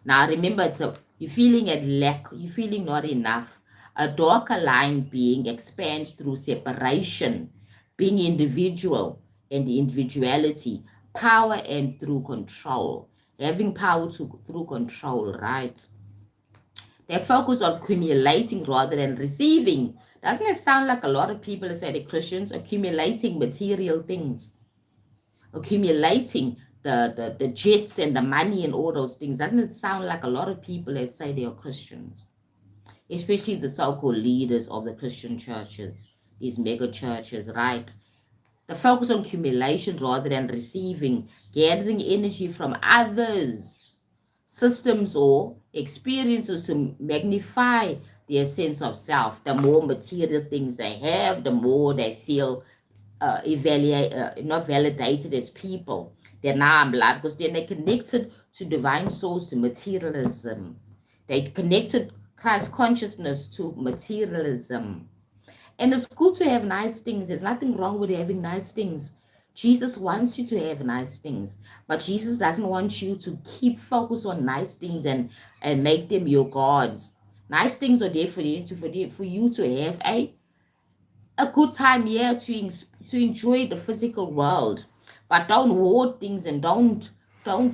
Now remember, you're feeling at lack, you're feeling not enough. A darker line being expands through separation, being individual and the individuality, power and through control. Having power through control, right? They focus on accumulating rather than receiving. Doesn't it sound like a lot of people that say they're Christians accumulating material things? Accumulating the jets and the money and all those things. Doesn't it sound like a lot of people that say they are Christians? Especially the so-called leaders of the Christian churches, these mega churches, right? The focus on accumulation rather than receiving, gathering energy from others, systems or experiences to magnify their sense of self. The more material things they have, the more they feel not validated as people. Then now I'm alive, because then they connected to divine source, to materialism. They connected Christ consciousness to materialism. And it's good to have nice things. There's nothing wrong with having nice things. Jesus wants you to have nice things, but Jesus doesn't want you to keep focus on nice things and make them your gods. Nice things are there for you to have a good time here to enjoy the physical world, but don't hoard things and don't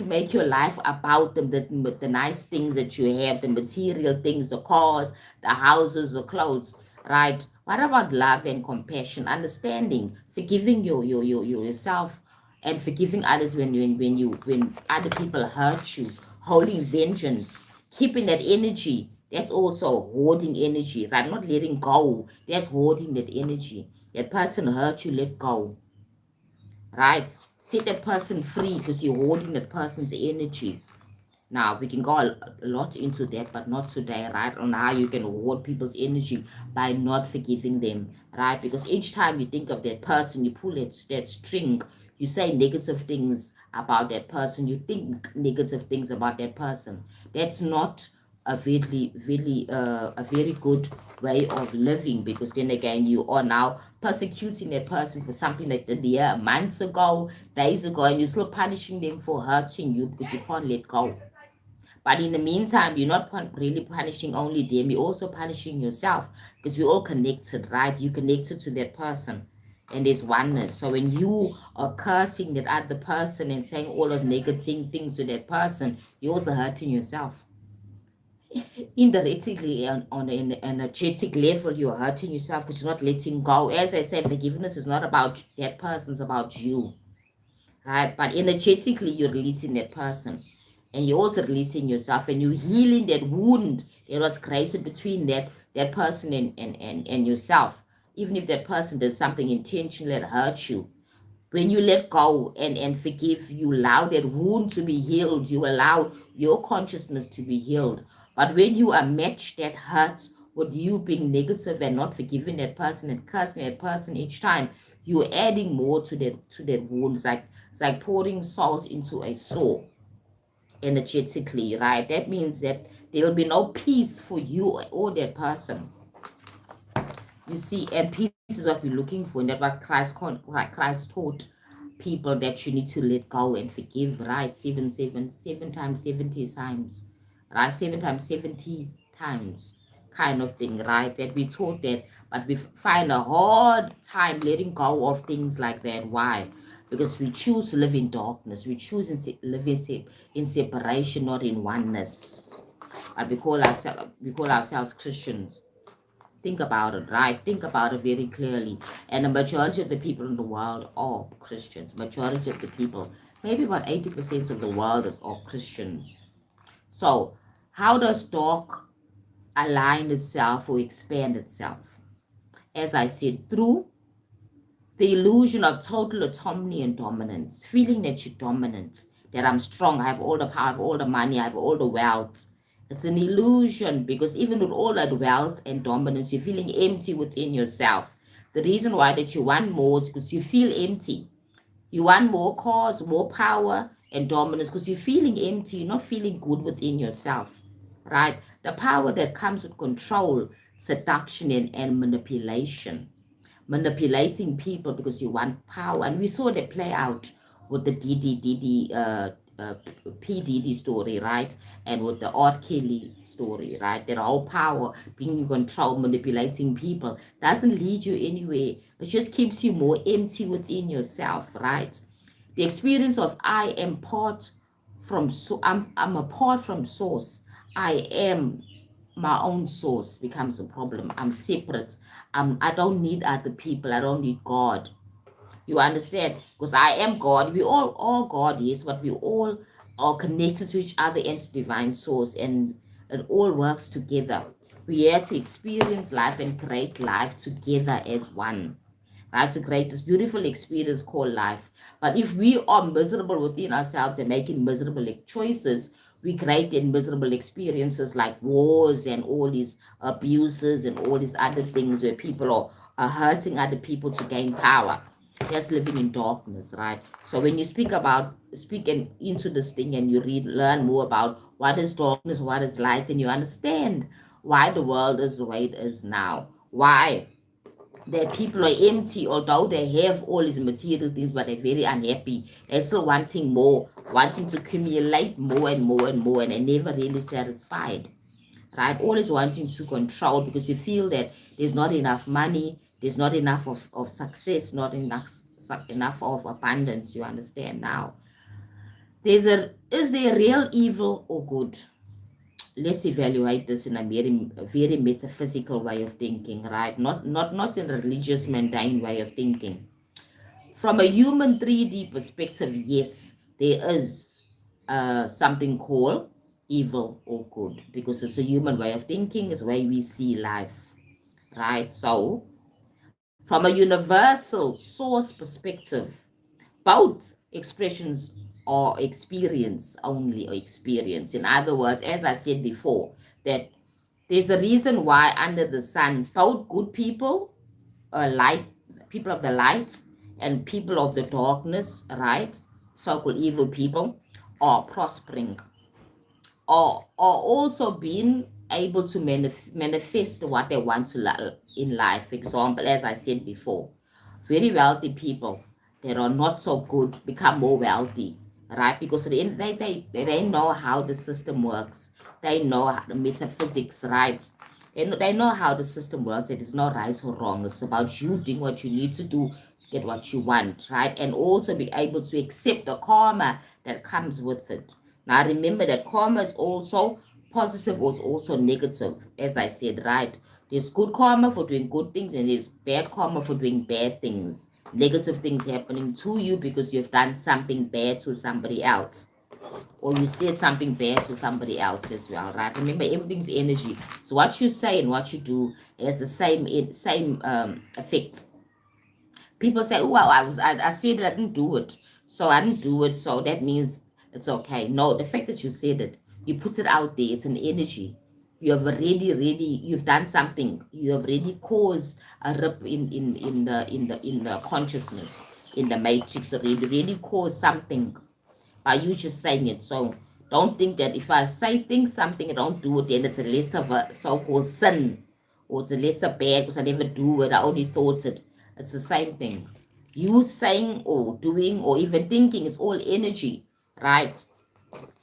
make your life about the nice things that you have, the material things, the cars, the houses, the clothes, right? What about love and compassion, understanding, forgiving yourself and forgiving others when other people hurt you, holding vengeance, keeping that energy? That's also hoarding energy, right? Not letting go. That's hoarding that energy. That person hurt you, let go, right? Set that person free because you're holding that person's energy. Now, we can go a lot into that, but not today, right? On how you can reward people's energy by not forgiving them, right? Because each time you think of that person, you pull that string, you say negative things about that person, you think negative things about that person. That's not a very good way of living, because then again you are now persecuting that person for something that they did months ago, days ago, and you're still punishing them for hurting you because you can't let go. But in the meantime, you're not really punishing only them, you're also punishing yourself, because we're all connected, right? You're connected to that person, and there's oneness. So when you are cursing that other person and saying all those negative things to that person, you're also hurting yourself. Indirectly, on an energetic level, you're hurting yourself because you're not letting go. As I said, forgiveness is not about that person, it's about you, right? But energetically, you're releasing that person, and you're also releasing yourself, and you're healing that wound that was created between that person and yourself. Even if that person did something intentional that hurt you, when you let go and forgive, you allow that wound to be healed, you allow your consciousness to be healed. But when you are matched that hurt with you being negative and not forgiving that person and cursing that person each time, you're adding more to that wound. It's like pouring salt into a sore energetically, right? That means that there will be no peace for you or that person. You see, and peace is what we're looking for, and that's what Christ taught people, that you need to let go and forgive, right? Seven times, 70 times, right? 7 times, 70 times, kind of thing, right? That we taught that, but we find a hard time letting go of things like that. Why? Because we choose to live in darkness. We choose to live in separation, not in oneness. But we call ourselves Christians. Think about it, right? Think about it very clearly. And the majority of the people in the world are Christians. Majority of the people, maybe about 80% of the world is all Christians. So, how does dark align itself or expand itself? As I said, through the illusion of total autonomy and dominance, feeling that you're dominant, that I'm strong, I have all the power, I have all the money, I have all the wealth. It's an illusion, because even with all that wealth and dominance, you're feeling empty within yourself. The reason why that you want more is because you feel empty. You want more cause, more power and dominance because you're feeling empty. You're not feeling good within yourself, right? The power that comes with control, seduction, and manipulating people because you want power. And we saw that play out with the uh, P. Diddy story, right? And with the R. Kelly story, right? That whole power, being in control, manipulating people, doesn't lead you anywhere. It just keeps you more empty within yourself, right? The experience of I am part from, so I'm apart from source. I am my own source becomes a problem. I'm separate. I don't need other people. I don't need God. You understand? Because I am God. We all God, yes, but we all are connected to each other and to divine source, and it all works together. We are to experience life and create life together as one. Right? To create this beautiful experience called life. But if we are miserable within ourselves and making miserable choices, we create then miserable experiences like wars and all these abuses and all these other things where people are hurting other people to gain power. That's living in darkness, right? So when you speak into this thing, and you learn more about what is darkness, what is light, and you understand why the world is the way it is now. Why that people are empty, although they have all these material things, but they're very unhappy. They're still wanting more, wanting to accumulate more and more and more, and they're never really satisfied, right? Always wanting to control because you feel that there's not enough money, there's not enough of success, not enough of abundance. You understand now? Is there real evil or good? Let's evaluate this in a very metaphysical way of thinking, right? Not in a religious mundane way of thinking. From a human 3D perspective, yes, there is something called evil or good, because it's a human way of thinking, it's the way we see life, right? So from a universal source perspective, both expressions or experience only, or experience. In other words, as I said before, that there's a reason why under the sun, both good people, light, people of the light, and people of the darkness, right? So-called evil people are prospering, or also being able to manifest what they want to in life. For example, as I said before, very wealthy people that are not so good become more wealthy, right? Because they know how the system works. They know how the metaphysics, right? They know how the system works. It is not right or wrong. It's about you doing what you need to do to get what you want, right? And also be able to accept the karma that comes with it. Now remember that karma is also positive or also negative, as I said, right? There's good karma for doing good things, and there's bad karma for doing bad things. Negative things happening to you because you've done something bad to somebody else, or you say something bad to somebody else as well, right? Remember, everything's energy. So what you say and what you do has the same effect. People say, "Oh, well, I said it, I didn't do it, so I didn't do it, so that means it's okay." No, the fact that you said it, you put it out there. It's an energy. You have already, you've done something. You have already caused a rip in the consciousness, in the matrix. Already caused something by you just saying it. So don't think that if I say things, something, I don't do it, then it's a less of a so-called sin, or it's a lesser bad because I never do it, I only thought it. It's the same thing. You saying or doing or even thinking is all energy, right?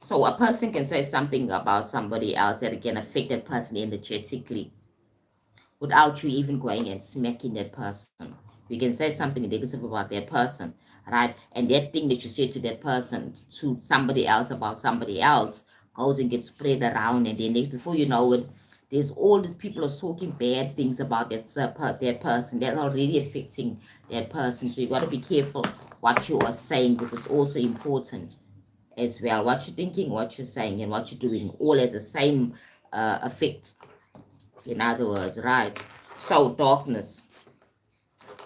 So a person can say something about somebody else that can affect that person energetically without you even going and smacking that person. You can say something negative about that person, right? And that thing that you say to that person, to somebody else about somebody else, goes and gets spread around. And then before you know it, there's all these people are talking bad things about that person. That's already affecting that person. So you got to be careful what you are saying, because it's also important as well. What you're thinking, what you're saying, and what you're doing all has the same effect, in other words, right? So darkness,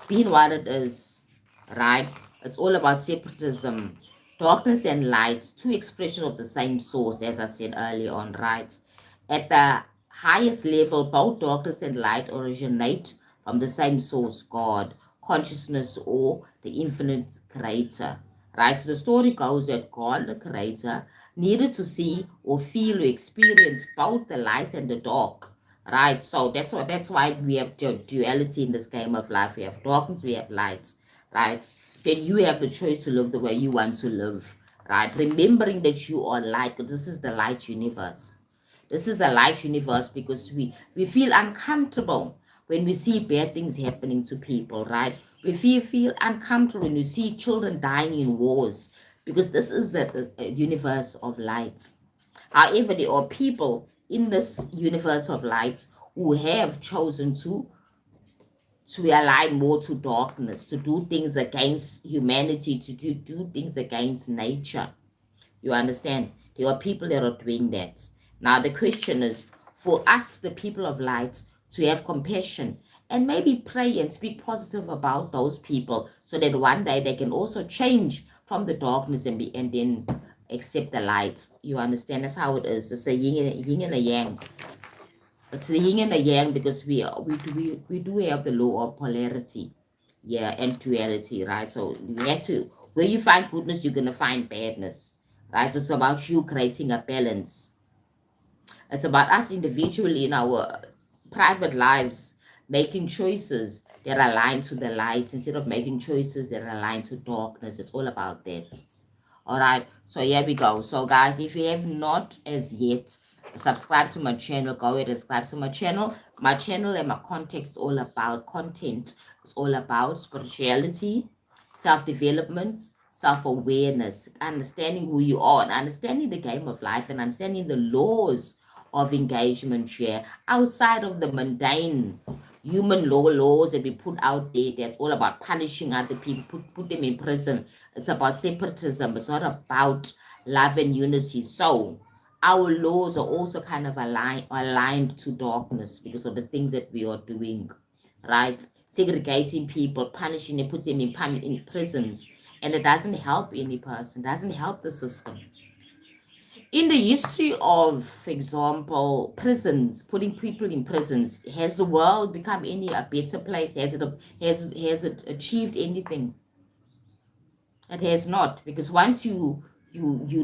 being what it is, right? It's all about separatism. Darkness and light, two expressions of the same source, as I said earlier on, right? At the highest level, both darkness and light originate from the same source, God, consciousness, or the infinite creator, right? So the story goes that God, the creator, needed to see or feel or experience both the light and the dark, right? So that's why we have duality in this game of life. We have darkness, we have light, right? Then you have the choice to live the way you want to live, right? Remembering that you are light. This is the light universe. This is a light universe, because we feel uncomfortable when we see bad things happening to people, right? We feel uncomfortable when we see children dying in wars, because this is the universe of light. However, there are people in this universe of light who have chosen to align more to darkness, to do things against humanity, to do things against nature. You understand? There are people that are doing that. Now, the question is for us, the people of light, to have compassion and maybe pray and speak positive about those people, so that one day they can also change from the darkness and then accept the light. You understand? That's how it is. It's a yin and a yang. It's the yin and the yang, because we do have the law of polarity, yeah, and duality, right? So you have to, where you find goodness, you're gonna find badness, right? So it's about you creating a balance. It's about us individually in our private lives making choices that align to the light instead of making choices that align to darkness. It's all about that. All right, so here we go. So guys, if you have not as yet subscribe to my channel, go ahead and subscribe to my channel. My channel and my content is all about content. It's all about spirituality, self-development, self-awareness, understanding who you are, and understanding the game of life, and understanding the laws of engagement here outside of the mundane human laws that we put out there. That's all about punishing other people, put them in prison. It's about separatism. It's not about love and unity. So our laws are also kind of aligned to darkness because of the things that we are doing, right? Segregating people, punishing them, putting them in prisons, and it doesn't help any person, doesn't help the system. In the history of, for example, prisons, putting people in prisons, has the world become any a better place? Has it achieved anything? It has not, because once you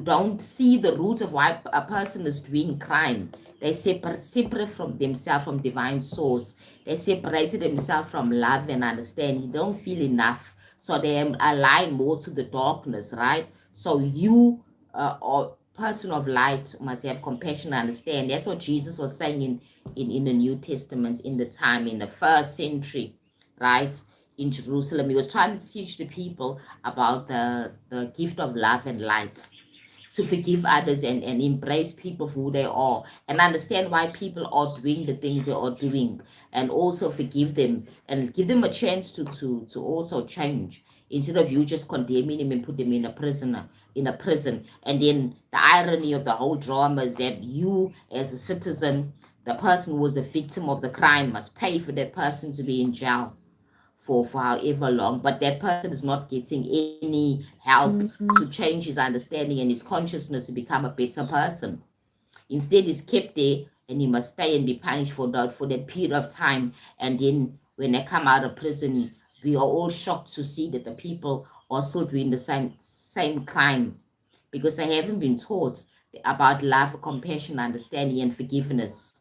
don't see the root of why a person is doing crime, they separate from themselves, from divine source. They separated themselves from love and understanding. They don't feel enough, so they align more to the darkness, right? So you, or person of light, must have compassion and understand. That's what Jesus was saying in the New Testament, in the time in the first century, right? In Jerusalem, he was trying to teach the people about the gift of love and light, to forgive others and embrace people for who they are, and understand why people are doing the things they are doing, and also forgive them and give them a chance to also change, instead of you just condemning them and put them in a prison. And then the irony of the whole drama is that you, as a citizen, the person who was the victim of the crime, must pay for that person to be in jail for however long, but that person is not getting any help to change his understanding and his consciousness to become a better person. Instead, he's kept there, and he must stay and be punished for that period of time. And then when they come out of prison, we are all shocked to see that the people are still doing the same crime, because they haven't been taught about love, compassion, understanding, and forgiveness.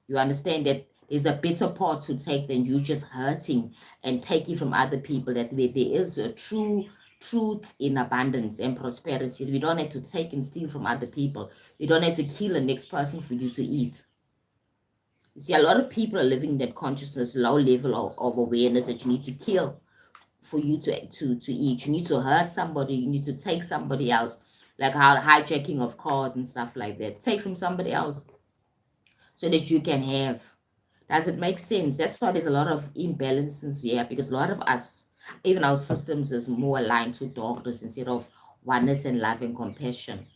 You understand that there's a better part to take than you just hurting and taking from other people. That there is a true truth in abundance and prosperity. We don't have to take and steal from other people. You don't have to kill the next person for you to eat. You see, a lot of people are living in that consciousness, low level of awareness, that you need to kill for you to eat. You need to hurt somebody. You need to take somebody else, like how hijacking of cars and stuff like that. Take from somebody else so that you can have. Does it make sense? That's why there's a lot of imbalances here, because a lot of us, even our systems, is more aligned to darkness instead of oneness and love and compassion.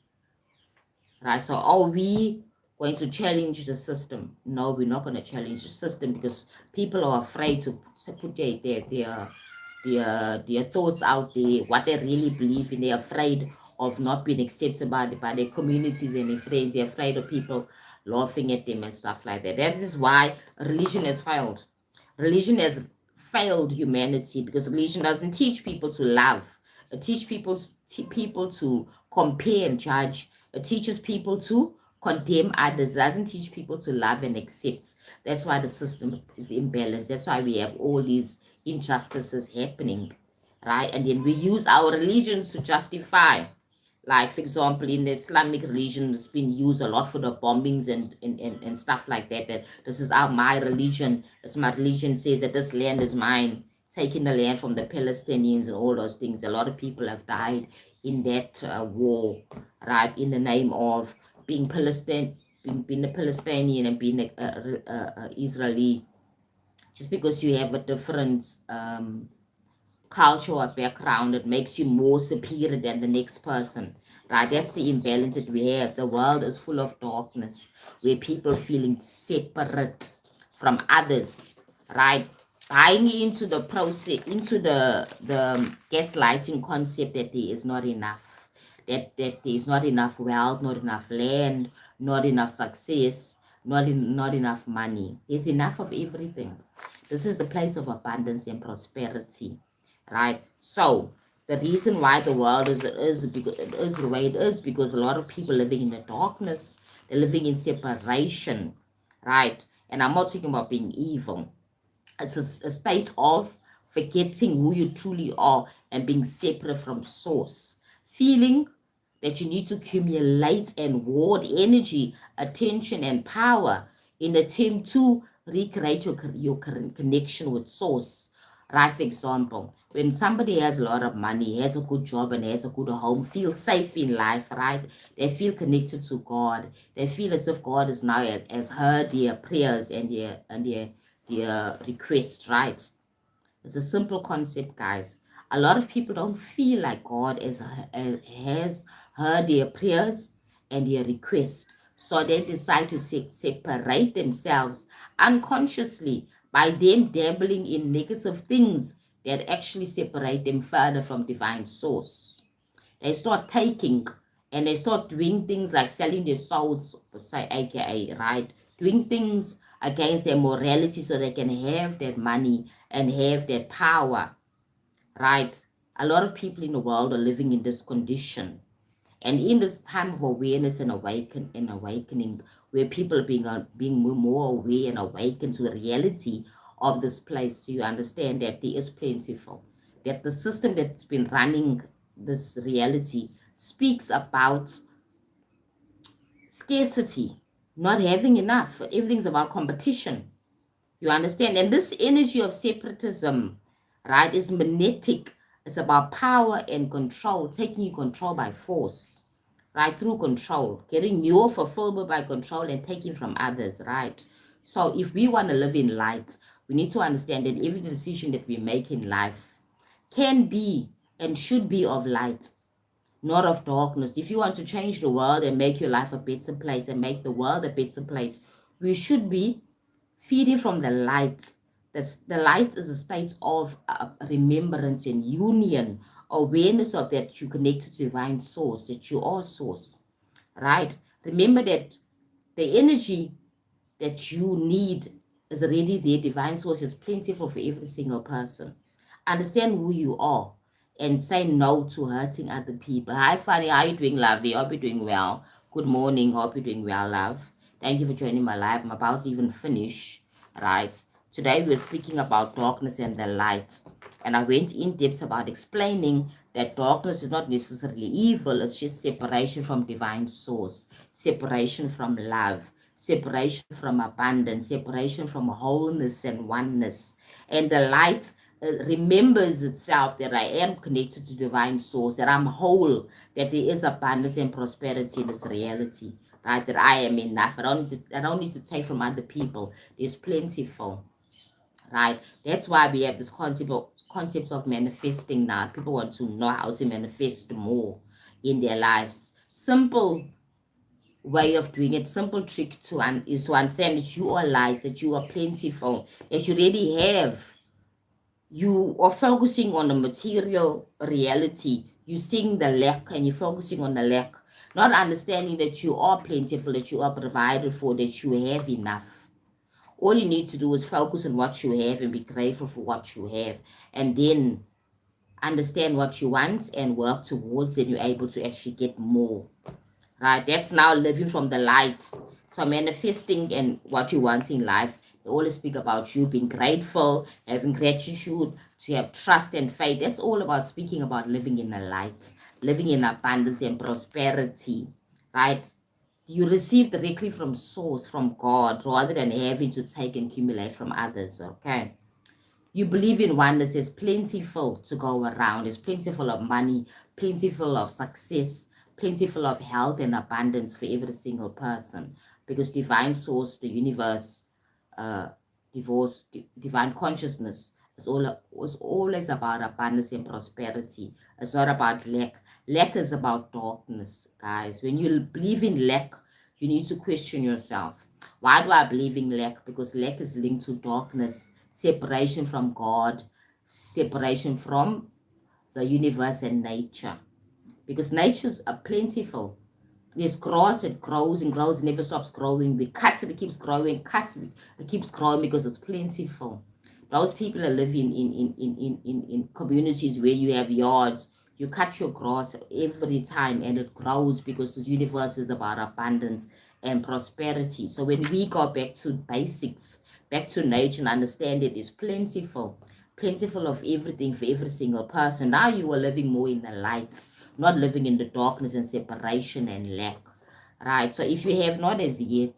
Right? So are we going to challenge the system? No, we're not going to challenge the system, because people are afraid to put their thoughts out there, what they really believe in. They're afraid of not being accepted by their communities and their friends. They're afraid of people laughing at them and stuff like that. That is why religion has failed. Religion has failed humanity, because religion doesn't teach people to love. It teaches people to compare and judge. It teaches people to condemn others. It doesn't teach people to love and accept. That's why the system is imbalanced. That's why we have all these injustices happening, right? And then we use our religions to justify. Like, for example, in the Islamic religion, it's been used a lot for the bombings and stuff like that. That this is my religion. It's my religion says that this land is mine, taking the land from the Palestinians and all those things. A lot of people have died in that war, right? In the name of being being a Palestinian and being a Israeli, just because you have a different culture or background, it makes you more superior than the next person, right? That's the imbalance that we have. The world is full of darkness, where people feeling separate from others, right? Buying into the process, into the gaslighting concept that there is not enough, that there is not enough wealth, not enough land, not enough success, not enough money. There's enough of everything. This is the place of abundance and prosperity, right? So the reason why the world is because it is the way it is, because a lot of people living in the darkness, they're living in separation, right? And I'm not talking about being evil. It's a state of forgetting who you truly are and being separate from source, feeling that you need to accumulate and hoard energy, attention, and power in attempt to recreate your current connection with source. Right, for example, when somebody has a lot of money, has a good job, and has a good home, feels safe in life, right? They feel connected to God. They feel as if God is now has heard their prayers and their requests, right? It's a simple concept, guys. A lot of people don't feel like God has heard their prayers and their requests. So they decide to separate themselves unconsciously by them dabbling in negative things that actually separate them further from divine source. They start taking and they start doing things like selling their souls, say, aka, right? Doing things against their morality so they can have that money and have that power, right? A lot of people in the world are living in this condition. And in this time of awareness and awakening, where people are being more aware and awakened to the reality of this place, so you understand that there is plentiful, that the system that's been running this reality speaks about scarcity, not having enough. Everything's about competition. You understand? And this energy of separatism, right, is magnetic. It's about power and control, taking you control by force, right, through control, getting your fulfillment by control and taking from others, right? So if we want to live in light, we need to understand that every decision that we make in life can be and should be of light, not of darkness. If you want to change the world and make your life a better place and make the world a better place, we should be feeding from the light. The light is a state of remembrance and union, awareness of that you connect to divine source, that you are source, right? Remember that the energy that you need is already there. Divine source is plentiful for every single person. Understand who you are and say no to hurting other people. Hi, Fanny. How are you doing, lovey? Hope you're doing well. Good morning. Hope you're doing well, love. Thank you for joining my live. I'm about to even finish, right? Today we're speaking about darkness and the light. And I went in depth about explaining that darkness is not necessarily evil. It's just separation from divine source, separation from love, separation from abundance, separation from wholeness and oneness. And the light remembers itself that I am connected to divine source, that I'm whole, that there is abundance and prosperity in this reality, right? That I am enough. I don't need to take from other people. There's plentiful, right? That's why we have this concepts of manifesting now. People want to know how to manifest more in their lives. Simple way of doing it, simple trick is to understand that you are light, that you are plentiful, that you already have. You are focusing on the material reality. You're seeing the lack and you're focusing on the lack, not understanding that you are plentiful, that you are provided for, that you have enough. All you need to do is focus on what you have and be grateful for what you have, and then understand what you want and work towards it. You're able to actually get more, right? That's now living from the light. So manifesting and what you want in life, they always speak about you being grateful, having gratitude, to have trust and faith. That's all about speaking about living in the light, living in abundance and prosperity, right? You receive directly from source, from God, rather than having to take and accumulate from others, okay? You believe in oneness. There's plentiful to go around. There's plentiful of money, plentiful of success, plentiful of health and abundance for every single person. Because divine source, the universe, uh, divine consciousness is always about abundance and prosperity. It's not about lack. Lack is about darkness, guys. When you believe in lack, you need to question yourself. Why do I believe in lack? Because lack is linked to darkness, separation from God, separation from the universe and nature. Because nature's plentiful. There's grass, it grows and grows, never stops growing. We cut it, it keeps growing, it keeps growing because it's plentiful. Those people that live in communities where you have yards, you cut your grass every time and it grows because this universe is about abundance and prosperity. So when we go back to basics, back to nature and understand it is plentiful, plentiful of everything for every single person. Now you are living more in the light, not living in the darkness and separation and lack, right? So if you have not as yet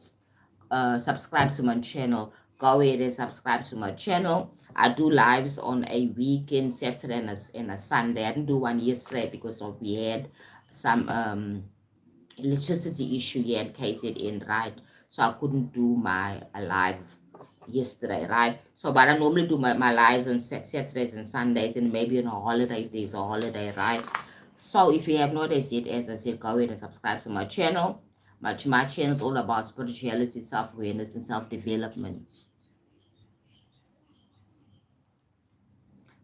subscribed to my channel, go ahead and subscribe to my channel. I do lives on a weekend, Saturday and a Sunday. I didn't do one yesterday because we had some electricity issue here in KZN, right? So I couldn't do my live yesterday, right? So but I normally do my lives on Saturdays and Sundays, and maybe on a holiday if there's a holiday, right? So if you have not as yet, as I said, go ahead and subscribe to my channel. My channel is all about spirituality, self-awareness, and self-development.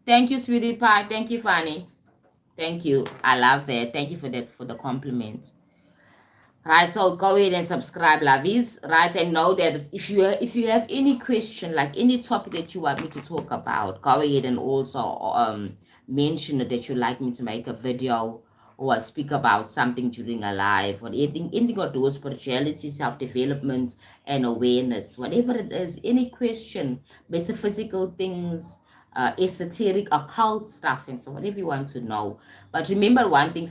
Thank you, sweetie pie. Thank you, Fanny. Thank you. I love that. Thank you for that, for the compliment. Right, so go ahead and subscribe, lovies. Right, and know that if you have any question, like any topic that you want me to talk about, go ahead and also mention that you'd like me to make a video or speak about something during a live, or anything or do with spirituality, self-development, and awareness. Whatever it is, any question, metaphysical things, esoteric, occult stuff, and so whatever you want to know. But remember one thing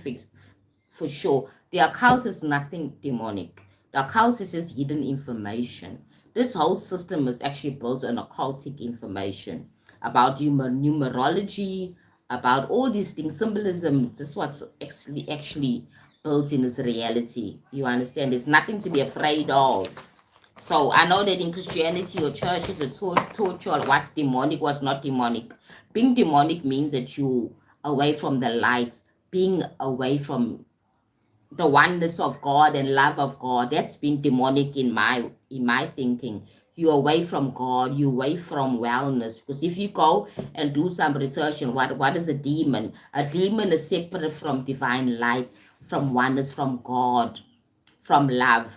for sure, the occult is nothing demonic. The occult is just hidden information. This whole system is actually built on occultic information about numerology, about all these things, symbolism. This is what's actually built in this reality. You understand? There's nothing to be afraid of. So I know that in Christianity or churches it's taught you all what's demonic, what's not demonic. Being demonic means that you away from the light, being away from the oneness of God and love of God. That's been demonic in my thinking. You're away from God, you're away from wellness. Because if you go and do some research on what is a demon is separate from divine light, from oneness, from God, from love.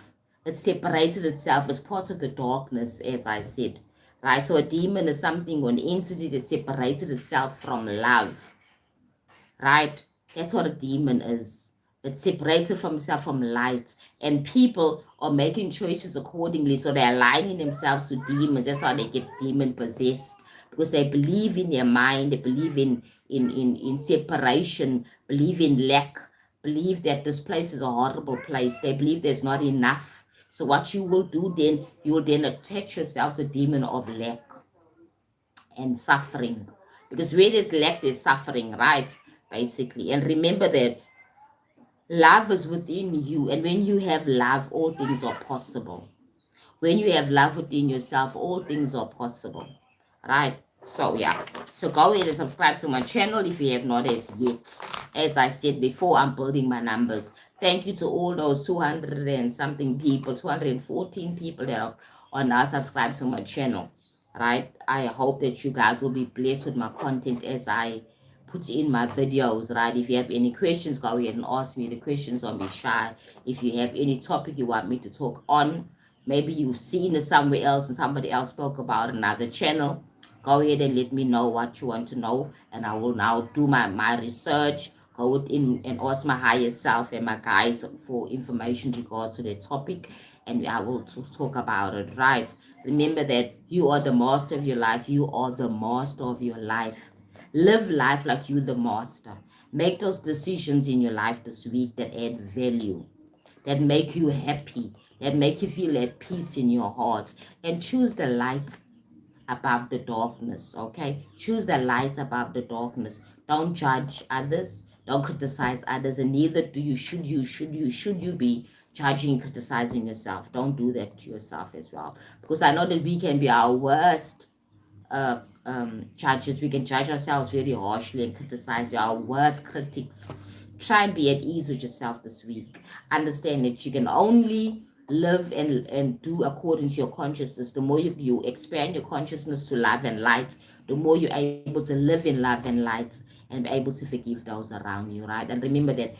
It separated itself as part of the darkness, as I said. Right? So a demon is something or an entity that separated itself from love, right? That's what a demon is. It's separated from itself from light, and people are making choices accordingly. So they're aligning themselves to demons. That's how they get demon possessed, because they believe in their mind, they believe in separation, believe in lack, believe that this place is a horrible place. They believe there's not enough. So what you will do then, you will then attach yourself to the demon of lack and suffering, because where there's lack there's suffering, right? Basically, and remember that love is within you, and when you have love all things are possible. When you have love within yourself, all things are possible, right? So yeah, so go ahead and subscribe to my channel if you have not as yet. As I said before, I'm building my numbers. Thank you to all those 200 and something people, 214 people that are now subscribed to my channel, right? I hope that you guys will be blessed with my content as I put in my videos, right? If you have any questions, go ahead and ask me the questions. Don't be shy. If you have any topic you want me to talk on, maybe you've seen it somewhere else and somebody else spoke about another channel, go ahead and let me know what you want to know, and I will now do my research, go in and ask my higher self and my guides for information regard to the topic, and I will talk about it, right? Remember that you are the master of your life. You are the master of your life. Live life like you the master. Make those decisions in your life this week that add value, that make you happy, that make you feel at peace in your heart. And choose the light above the darkness, okay? Choose the light above the darkness. Don't judge others. Don't criticize others. And neither do you, should you be judging and criticizing yourself. Don't do that to yourself as well. Because I know that we can be our worst judges. We can judge ourselves very harshly and criticize. We are our worst critics. Try and be at ease with yourself this week. Understand that you can only live and do according to your consciousness. The more you expand your consciousness to love and light, the more you're able to live in love and light and be able to forgive those around you, right? And remember that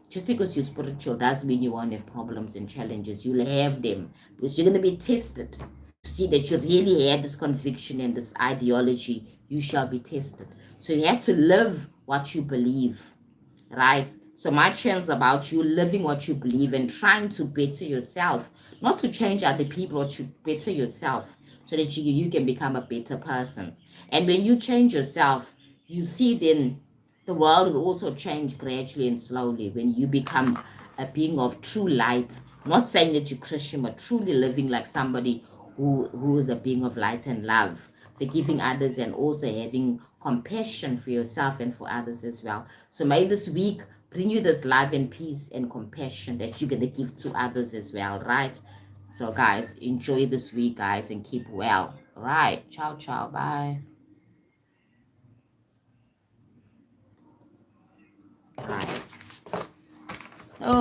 just because you're spiritual doesn't mean you won't have problems and challenges. You'll have them, because you're going to be tested to see that you really had this conviction and this ideology. You shall be tested. So you have to live what you believe, right? So my channel's about you living what you believe and trying to better yourself, not to change other people, but to better yourself so that you can become a better person. And when you change yourself, you see then the world will also change gradually and slowly when you become a being of true light. Not saying that you're Christian, but truly living like somebody who is a being of light and love, forgiving others and also having compassion for yourself and for others as well. So may this week bring you this love and peace and compassion that you're going to give to others as well, right? So guys, enjoy this week, guys, and keep well. All right. Ciao, ciao. Bye. All right.